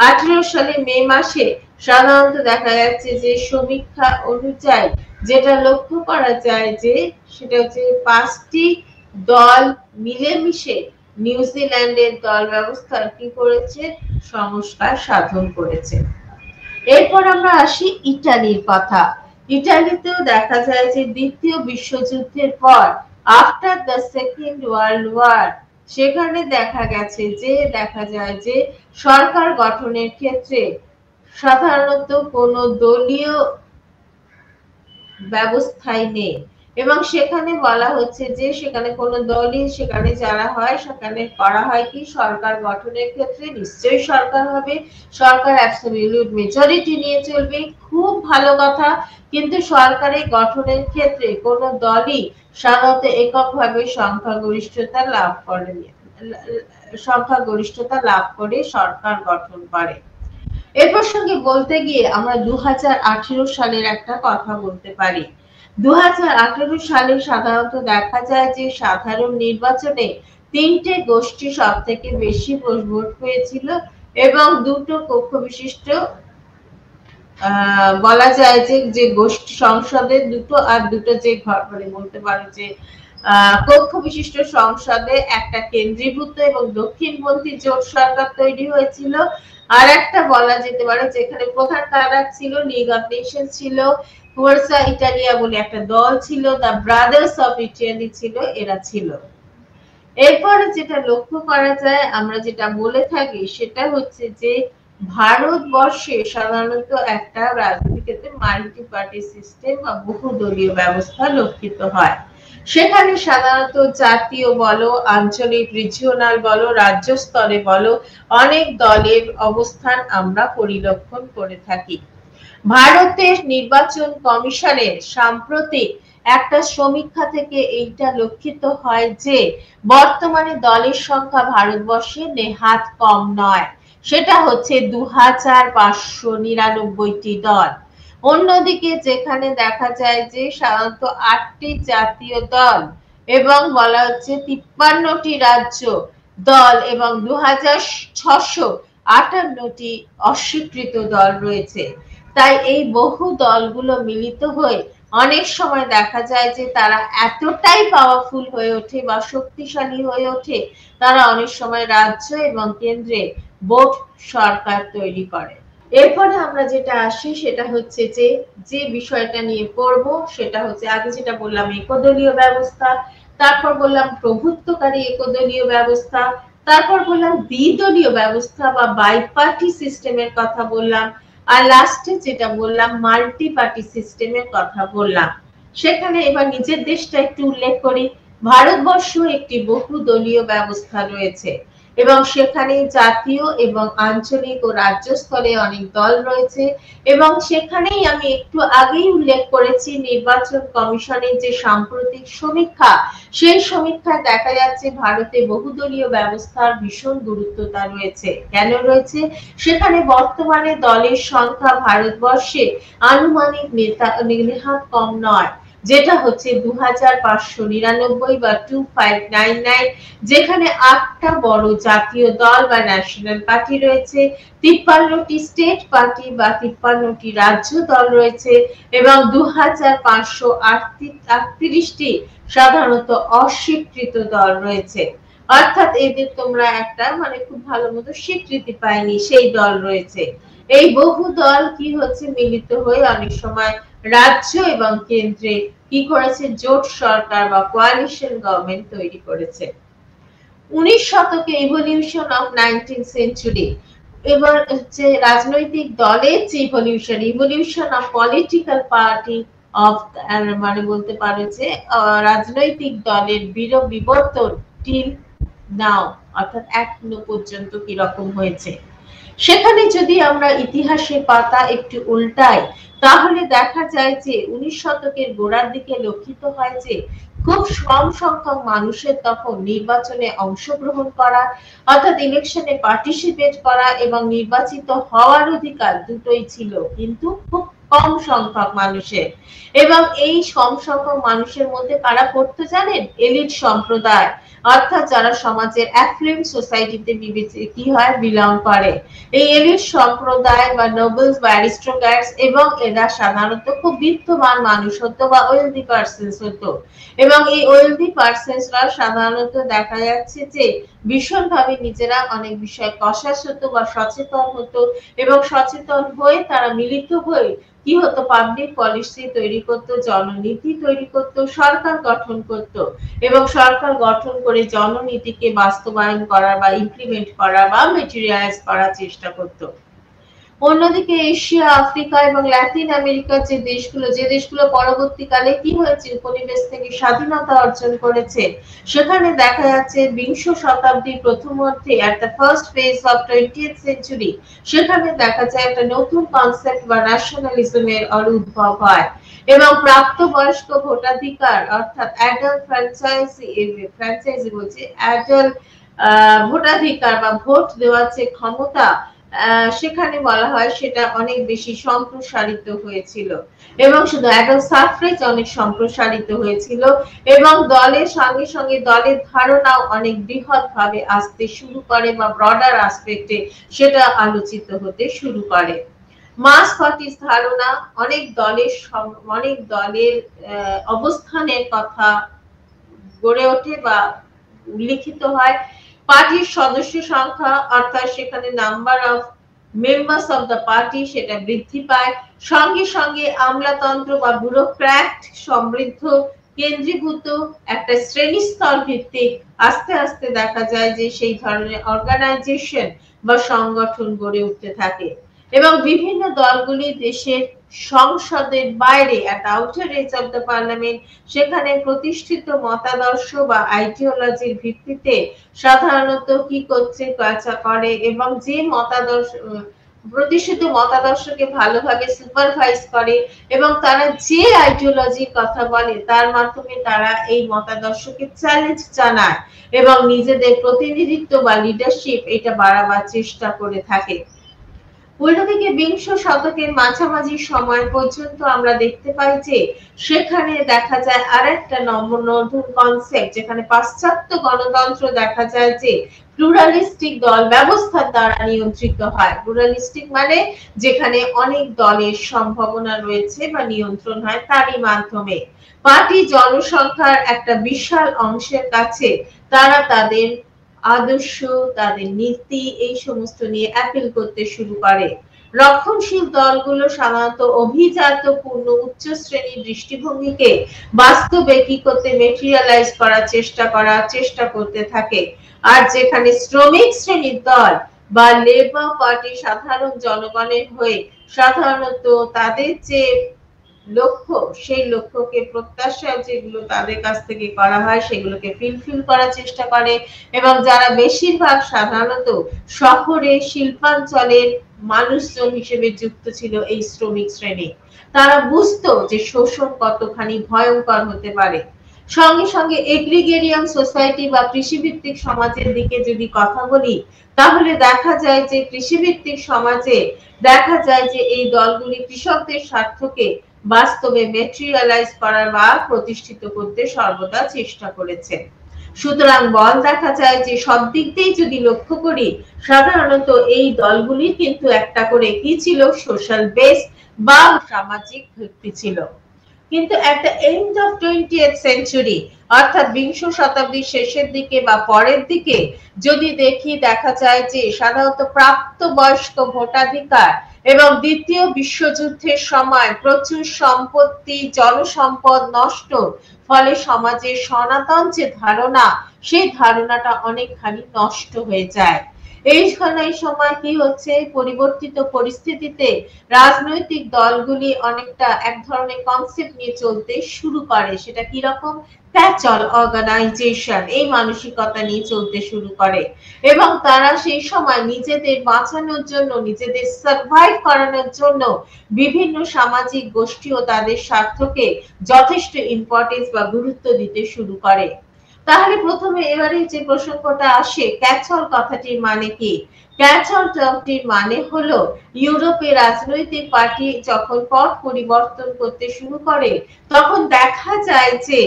18 সালে মে মাসে সাধারণত দেখা যাচ্ছে যে সমীক্ষা অনুযায়ী যেটা লক্ষ্য করা যায় যে সেটা হচ্ছে 5টি দল মিলেমিশে নিউজিল্যান্ডের দল ব্যবস্থার কি করেছে, সংস্কার সাধন করেছে। এরপর আমরা আসি ইটালির কথা। ইটালিতেও দেখা যায় যে দ্বিতীয় বিশ্বযুদ্ধের পর after the second world war সেখানে দেখা যায় যে সরকার গঠনের ক্ষেত্রে সাধারণত কোনো দলীয় ব্যবস্থাই নেই, এবং সেখানে বলা হচ্ছে যে সেখানে কোনো দলই সেখানে যারা হয় সেখানে করা হয় কি, সরকার গঠনের ক্ষেত্রে নিশ্চয়ই সরকার হবে, সরকার অ্যাবসলিউট মেজরিটি নিয়ে চলবে, খুব ভালো কথা, কিন্তু সরকারের গঠনের ক্ষেত্রে কোনো দলই সাধারণত এককভাবে সংখ্যাগরিষ্ঠতা লাভ করে সরকার গঠন করে। এ প্রসঙ্গে বলতে গিয়ে আমরা 2018 সালের একটা কথা বলতে পারি। 2018 সালে সাধারণত দেখা যায় যে সাধারণ নির্বাচনে 3টে গোষ্ঠী সব থেকে বেশি ভোট পেয়েছিল এবং 2টো কক্ষ বিশিষ্ট বলা যায় যে গোষ্ঠী সংসদে 2টো আর 2টো যে ঘর বলতে পারো যে কক্ষ বিশিষ্ট সংসদে একটা কেন্দ্রীভূত এবং দক্ষিণপন্থী জোট সরকার তৈরি হয়েছিল। আর একটা বলা যেতে পারে যেখানে প্রধান কারা ছিল, লিগ অফ নেশন ছিল, ফোর্সা ইটালিয়া বলে একটা দল ছিল, দ্য ব্রাদার্স অফ ইটালি ছিল, এরা ছিল। এরপরে যেটা লক্ষ্য করা যায়, আমরা যেটা বলে থাকি সেটা হচ্ছে যে ভারতবর্ষে সাধারণত একটা রাজনৈতিক ক্ষেত্রে মাল্টি পার্টি সিস্টেম বা বহুদলীয় ব্যবস্থা লক্ষিত হয়। সেখানে সাধারণত জাতীয় বলো, আঞ্চলিক রিজিওনাল বলো, রাজ্য স্তরে বলো, অনেক দলের অবস্থান আমরা পরিলক্ষণ করে থাকি। ভারতের নির্বাচন কমিশনের সাম্প্রতিক একটা সমীক্ষা থেকে এইটা লক্ষিত হয় যে বর্তমানে দলের সংখ্যা ভারতবর্ষে নেহাত কম নয়, সেটা হচ্ছে 2599টি দল। অন্যদিকে যেখানে দেখা যায় যে সাধারণত 8টি জাতীয় দল এবং বলা হচ্ছে 53টি রাজ্য দল এবং 2658টি অস্বীকৃত দল রয়েছে। তাই এই বহু দলগুলো মিলিত হয়ে অনেক সময় দেখা যায় যে তারা এতটাই পাওয়ারফুল হয়ে ওঠে বা শক্তিশালী হয়ে ওঠে, তারা অনেক সময় রাজ্য এবং কেন্দ্রে বোট সরকার তৈরি করে। এরপরে আমরা যেটা আসি সেটা হচ্ছে যে বিষয়টা নিয়ে পড়ব সেটা হচ্ছে আগে যেটা বললাম একদলীয় ব্যবস্থা, তারপর বললাম প্রভুত্বকারী একদলীয় ব্যবস্থা, তারপর বললাম দ্বিদলীয় ব্যবস্থা বা বাইপার্টি সিস্টেমের কথা বললাম, আর লাস্টে যেটা বললাম মাল্টি পার্টি সিস্টেমের কথা বললাম। সেখানে এবার নিজের দেশটা একটু উল্লেখ করি। ভারতবর্ষ একটি বহুদলীয় ব্যবস্থা রয়েছে এবং সেখানে জাতীয় এবং আঞ্চলিক ও রাজ্য স্তরে অনেক দল রয়েছে এবং সেখানেই আমি একটু আগেই উল্লেখ করেছি নির্বাচন কমিশনের যে সাম্প্রতিক সমীক্ষা, সেই সমীক্ষায় দেখা যাচ্ছে ভারতে বহুদলীয় ব্যবস্থার ভীষণ গুরুত্বতা রয়েছে। কেন রয়েছে? সেখানে বর্তমানে দলের সংখ্যা ভারতবর্ষে আনুমানিক নেহাত কম নয়, যেটা হচ্ছে 2599 বা 2599, যেখানে 8টা বড় জাতীয় দল বা ন্যাশনাল পার্টি রয়েছে, 53টি স্টেট পার্টি বা 53টি রাজ্য দল রয়েছে এবং 2538টি সাধারণত অস্বীকৃত দল রয়েছে। অর্থাৎ এদের তোমরা একটা খুব ভালো মতো স্বীকৃতি পায়নি সেই দল রয়েছে। এই বহু দল কি হচ্ছে মিলিত হয়ে অনেক সময় রাজ্য এবং কেন্দ্রে কি করেছে জোট সরকার বা কোয়ালিশন গভর্নমেন্ট তৈরি করেছে। 19 শতকে ইভলিউশন অফ 19th সেঞ্চুরি, এবার হচ্ছে রাজনৈতিক দলের যে evolution of political party of, বলতে পারো যে রাজনৈতিক দলের বিবর্তন টিল নাও, অর্থাৎ এখনো পর্যন্ত কি রকম হয়েছে। সেখানে যদি আমরা ইতিহাসের পাতা একটু উল্টাই তাহলে দেখা যায় যে 19 শতকের গোড়ার দিকে লক্ষিত হয় যে খুব কম সংখ্যক মানুষের তখন নির্বাচনে অংশগ্রহণ করা, অর্থাৎ ইলেকশনে পার্টিসিপেট করা এবং নির্বাচিত হওয়ার অধিকার দুটোই ছিল, কিন্তু খুব কম সংখ্যক মানুষের। এবং এই কম সংখ্যক মানুষের মধ্যে কারা পড়তো জানেন? এলিট সম্প্রদায়, অর্থাৎ যারা সমাজের অ্যাফ্লুয়েন্ট সোসাইটিতে কি হয় বিলং করে। এই এলিট সম্প্রদায় বা নোবেলস বা অ্যারিস্টোক্র্যাটস, এবং এরা সাধারণত খুব বিত্তবান মানুষ হতো বা ওয়েলদি পারসনস হতো এবং এই ওয়েলদি পারসনসরা সাধারণত দেখা যাচ্ছে যে ভীষণভাবে নিজেরা অনেক বিষয়ে কশাস হতো বা সচেতন হতো এবং সচেতন হয়ে তারা মিলিত হয়ে কি হতো পাবলিক পলিসি তৈরি করতো, জননীতি তৈরি করতো, সরকার গঠন করতো এবং সরকার গঠন করে জননীতিকে বাস্তবায়ন করা বা ইমপ্লিমেন্ট করা বা ম্যাটেরিয়ালাইজ করার চেষ্টা করতো। অন্যদিকে এশিয়া, আফ্রিকা এবং ল্যাটিন আমেরিকার যে দেশগুলো পরবর্তীকালে কি হয়েছে উপনিবেশ থেকে স্বাধীনতা অর্জন করেছে, সেখানে দেখা যাচ্ছে 20 শতাব্দীর প্রথমার্ধে at the first phase of 20th century সেখানে দেখা যায় একটা নতুন কনসেপ্ট বা ন্যাশনালিজমের উদ্ভব হয় এবং প্রাপ্তবয়স্ক ভোটাধিকার অর্থাৎ অ্যাডাল্ট ফ্র্যাঞ্চাইজি বলছে অ্যাডাল্ট ভোটাধিকার বা ভোট দেওয়ার যে ক্ষমতা সেখানে বলা হয় সেটা অনেক বেশি সম্প্রসারিত হয়েছিল এবং শুধু অ্যাডাল্ট সাফ্রেজ অনেক সম্প্রসারিত হয়েছিল এবং দলের সঙ্গে সঙ্গে দলের ধারণাও অনেক বৃহৎ ভাবে আসতে শুরু করে বা ব্রডার আসপেক্টে সেটা আলোচিত হতে শুরু করে। মাস পার্টির ধারণা অনেক দলের অবস্থানের কথা গড়ে ওঠে বা উল্লিখিত হয়। পার্টির সদস্য সংখ্যা অর্থাৎ সেখানে number of members of the party সেটা বৃদ্ধি পায়, সঙ্গে সঙ্গে আমলাতন্ত্র বা ব্যুরোক্র্যাট সমৃদ্ধ কেন্দ্রীভূত একটা শ্রেণীস্তর ভিত্তিক আস্তে আস্তে দেখা যায় যে সেই ধরনের অর্গানাইজেশন বা সংগঠন গড়ে উঠতে থাকে এবং বিভিন্ন দলগুলি দেশের সংসদের বাইরে at outer edge of the parliament সেখানে প্রতিষ্ঠিত মতাদর্শ বা আইডিওলজির ভিত্তিতে সাধারণত কি করছে করে এবং যে মতাদর্শ প্রতিষ্ঠিত মতাদর্শকে ভালোভাবে সুপারভাইজ করে এবং তারা যে আইডিওলজির কথা বলে তার মাধ্যমে তারা এই মতাদর্শকে চ্যালেঞ্জ জানায় এবং নিজেদের প্রতিনিধিত্ব বা লিডারশিপ এটা বাড়াবার চেষ্টা করে থাকে। অন্যদিকে 20 শতকের মাঝামাঝি সময় পর্যন্ত আমরা দেখতে পাই যে সেখানে দেখা যায় আরেকটা নতুন কনসেপ্ট, যেখানে পাশ্চাত্য গণতন্ত্র দেখা যায় যে প্লুরালিস্টিক দল ব্যবস্থার দ্বারা নিয়ন্ত্রিত হয়। প্লুরালিস্টিক মানে যেখানে অনেক দলের সম্ভাবনা রয়েছে বা নিয়ন্ত্রণ হয় তারই মাধ্যমে। পার্টি জনসংখ্যার একটা বিশাল অংশের কাছে তারা তাদের আদর্শ, তাদের নীতি এই সমস্ত নিয়ে অ্যাপিল করতে শুরু করে। রক্ষণশীল দলগুলো সাধারণত অভিজাতপূর্ণ উচ্চ শ্রেণীর দৃষ্টিভঙ্গিকে বাস্তবে কি করতে মেটেরিয়ালাইজ করার চেষ্টা করতে থাকে। আর যেখানে শ্রমিক শ্রেণীর দল বা লেবার পার্টি সাধারণ জনগণের হয়ে সাধারণত তাদের যে লক্ষ্য, সেই লক্ষ্যকে প্রত্যাশা যেগুলো তাদের কাছ থেকে করা হয় সেগুলোকে ফুলফিল করার চেষ্টা করে। এবং যারা বেশিরভাগ সাধারণত শহরে শিল্পাঞ্চলের মানুষজন হিসেবে যুক্ত ছিল এই শ্রমিক শ্রেণী, তারা বুঝতো যে শোষণ কতখানি ভয়ঙ্কর হতে পারে। সঙ্গে সঙ্গে এগ্রিগেরিয়ান সোসাইটি বা কৃষিভিত্তিক সমাজের দিকে যদি কথা বলি, তাহলে দেখা যায় যে কৃষিভিত্তিক সমাজে দেখা যায় যে এই দলগুলি কৃষকদের স্বার্থকে বাস্তবে মেটেরিয়ালাইজ করার বা প্রতিষ্ঠিত করতে সর্বদা চেষ্টা করেছে। সুতরাং বল দেখা যায় যে সব দিক দিয়ে যদি লক্ষ্য করি, সাধারণত এই দলগুলির কিন্তু একটা করে কি ছিল, সোশ্যাল বেস বা সামাজিক ভিত্তি ছিল। কিন্তু একটা এন্ড অফ 20th সেঞ্চুরি অর্থাৎ বিংশ শতাব্দীর শেষের দিকে বা পরের দিকে যদি দেখি, দেখা যায় যে সাধারণত প্রাপ্তবয়স্ক ভোটাধিকার এবং দ্বিতীয় বিশ্বযুদ্ধের সময় প্রচুর সম্পত্তি, জনসম্পদ নষ্ট, ফলে সমাজের সনাতন যে ধারণা, সেই ধারণাটা অনেকখানি নষ্ট হয়ে যায়। এই সময় কি হচ্ছে, পরিবর্তিত পরিস্থিতিতে রাজনৈতিক দলগুলি অনেকটা এক ধরনের কনসেপ্ট নিয়ে চলতে শুরু করে। সেটা কি রকম, ক্যাচ-অল অর্গানাইজেশন, এই মানসিকতা নিয়ে চলতে শুরু করে। এবং তারা সেই সময় নিজেদের বাঁচানোর জন্য, নিজেদের সার্ভাইভ করানোর জন্য বিভিন্ন সামাজিক গোষ্ঠী ও তাদের স্বার্থকে যথেষ্ট ইম্পর্টেন্স বা গুরুত্ব দিতে শুরু করে। তাহলে প্রথমে এবারে যে প্রসঙ্গটা আসে, ক্যাচ-অল কথাটির মানে কি? ক্যাচ-অল টার্মটির মানে হলো ইউরোপে রাজনৈতিক পার্টি যখন পথ পরিবর্তন করতে শুরু করে, তখন দেখা যায় যে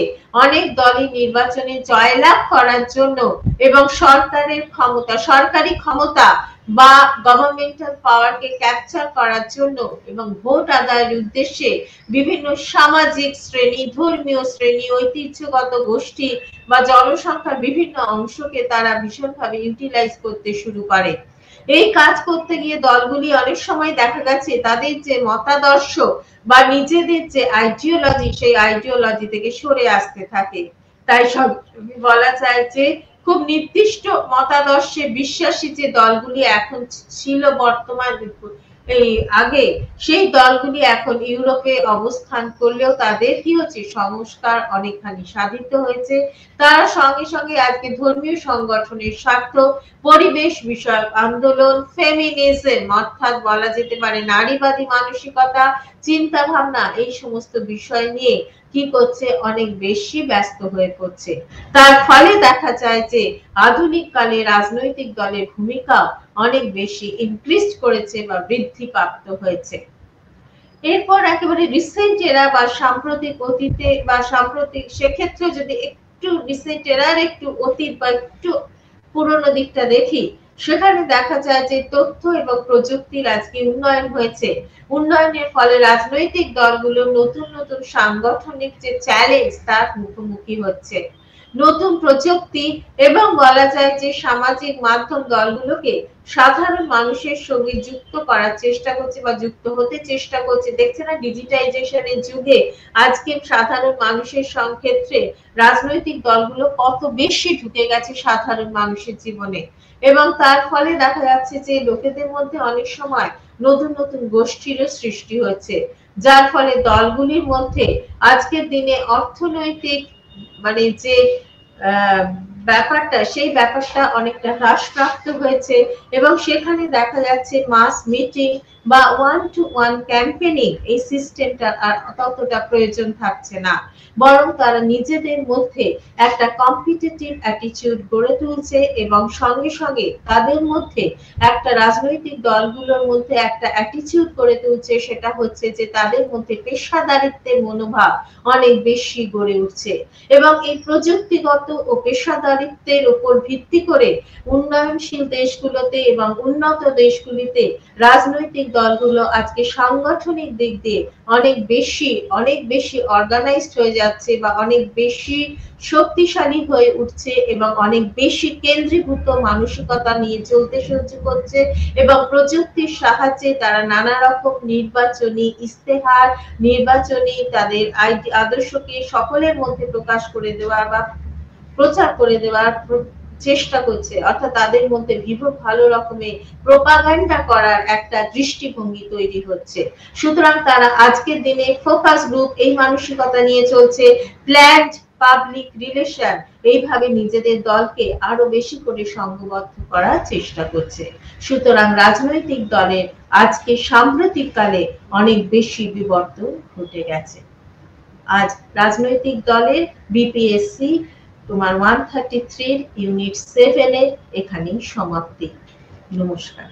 অনেক দলই নির্বাচনে জয়লাভ করার জন্য এবং সরকারি ক্ষমতা বা গভর্নমেন্টাল পাওয়ারকে ক্যাপচার করার জন্য এবং ভোট আদায়ের উদ্দেশ্যে বিভিন্ন সামাজিক শ্রেণী, ধর্মীয় শ্রেণী, ঐতিহ্যগত গোষ্ঠী বা জনসংখ্যার বিভিন্ন অংশকে তারা ভীষণভাবে ইউটিলাইজ করতে শুরু করে। এই কাজ করতে গিয়ে দলগুলি অনেক সময় দেখা গেছে তাদের যে মতাদর্শ বা নিজেদের যে আইডিওলজি, সেই আইডিওলজি থেকে সরে আসতে থাকে। তাই সব বলা যায় যে খুব নির্দিষ্ট মতাদর্শে বিশ্বাসী যে দলগুলি এখন ছিল বর্তমান এই আগে, সেই দলগুলি এখন ইউরোপে অবস্থান করলেও তাদের কি হচ্ছে, সংস্কার অনেকখানি সাধিত হয়েছে। তারা সঙ্গে সঙ্গে আজকে ধর্মীয় সংগঠনের স্বার্থ, পরিবেশ বিষয়ক আন্দোলন, ফেমিনিজম অর্থাৎ বলা যেতে পারে নারীবাদী মানসিকতা, চিন্তা ভাবনা, এই সমস্ত বিষয় নিয়ে কি করছে, অনেক বেশি ব্যস্ত হয়ে পড়ছে। তার ফলে দেখা যায় যে আধুনিক কালে রাজনৈতিক দলের ভূমিকা অনেক বেশি ইনক্রিজ করেছে বা বৃদ্ধিপ্রাপ্ত হয়েছে। এরপর একেবারে রিসেন্ট এরা বা সাম্প্রতিক অতীতে বা সাম্প্রতিক, সেক্ষেত্রে যদি একটু রিসেন্ট এরার একটু অতীত বা একটু পুরনো দিকটা দেখি, সেখানে দেখা যায় যে তথ্য এবং প্রযুক্তির আজকে উন্নয়ন হয়েছে। উন্নয়নের ফলে রাজনৈতিক দলগুলো নতুন নতুন সাংগঠনিক যে চ্যালেঞ্জ, তার মুখোমুখি হচ্ছে। নতুন প্রযুক্তি এবং বলা যায় যে সামাজিক মাধ্যম দলগুলোকে সাধারণ মানুষের সঙ্গে যুক্ত করার চেষ্টা করছে বা যুক্ত হতে চেষ্টা করছে। দেখছে না, ডিজিটাইজেশনের যুগে আজকে সাধারণ মানুষের ক্ষেত্রে রাজনৈতিক দলগুলো কত বেশি ঢুকে গেছে সাধারণ মানুষের জীবনে। এবং তার ফলে দেখা যাচ্ছে যে লোকেদের মধ্যে অনেক সময় নতুন নতুন গোষ্ঠীরও সৃষ্টি হচ্ছে, যার ফলে দলগুলির মধ্যে আজকের দিনে অর্থনৈতিক মানে যে ব্যাপারটা, সেই ব্যাপারটা অনেকটা হ্রাসপ্রাপ্ত হয়েছে। এবং সেখানে দেখা যাচ্ছে মাস মিটিং বা ওয়ান টু ওয়ান ক্যাম্পেইনিং, এই সিস্টেমটা আর ততটা প্রয়োজন থাকছে না, বরং তারা নিজেদের মধ্যে একটা কম্পিটিটিভ অ্যাটিটিউড গড়ে তুলছে এবং সঙ্গে সঙ্গে তাদের মধ্যে একটা রাজনৈতিক দলগুলোর মধ্যে একটা অ্যাটিটিউড গড়ে তুলছে, সেটা হচ্ছে যে তাদের মধ্যে পেশাদারিত্বের মনোভাব অনেক বেশি গড়ে উঠছে। এবং এই প্রযুক্তিগত ও পেশাদার পারস্পরিকত্বের উপর ভিত্তি করে উন্নয়নশীল দেশগুলোতে এবং উন্নত দেশগুলিতে রাজনৈতিক দলগুলো আজকে সাংগঠনিক দিক দিয়ে অনেক বেশি অর্গানাইজড হয়ে যাচ্ছে বা অনেক বেশি শক্তিশালী হয়ে উঠছে এবং অনেক বেশি কেন্দ্রীভূত মানসিকতা নিয়ে চলতে সহ্য করছে এবং প্রযুক্তির সাহায্যে তারা নানা রকম নির্বাচনী ইস্তেহার, নির্বাচনী তাদের আদর্শকে সকলের মধ্যে প্রকাশ করে দেওয়ার বা প্রচার করে দেওয়ার চেষ্টা করছে, অর্থাৎ তাদের মধ্যে ভালো রকমের প্রোপাগান্ডা করার একটা দৃষ্টিভঙ্গি তৈরি হচ্ছে। সুতরাং তারা আজকের দিনে ফোকাস গ্রুপ এই মানসিকতা নিয়ে চলছে, প্ল্যান্ড পাবলিক রিলেশন এইভাবে নিজেদের দলকে আরো বেশি করে সংঘবদ্ধ করার চেষ্টা করছে। সুতরাং রাজনৈতিক দলের আজকে সাম্প্রতিককালে অনেক বেশি বিবর্তন ঘটে গেছে। আজ রাজনৈতিক দলের বিপিএসসি তোমার 133 ইউনিট 7 এর এখানেই সমাপ্তি। নমস্কার।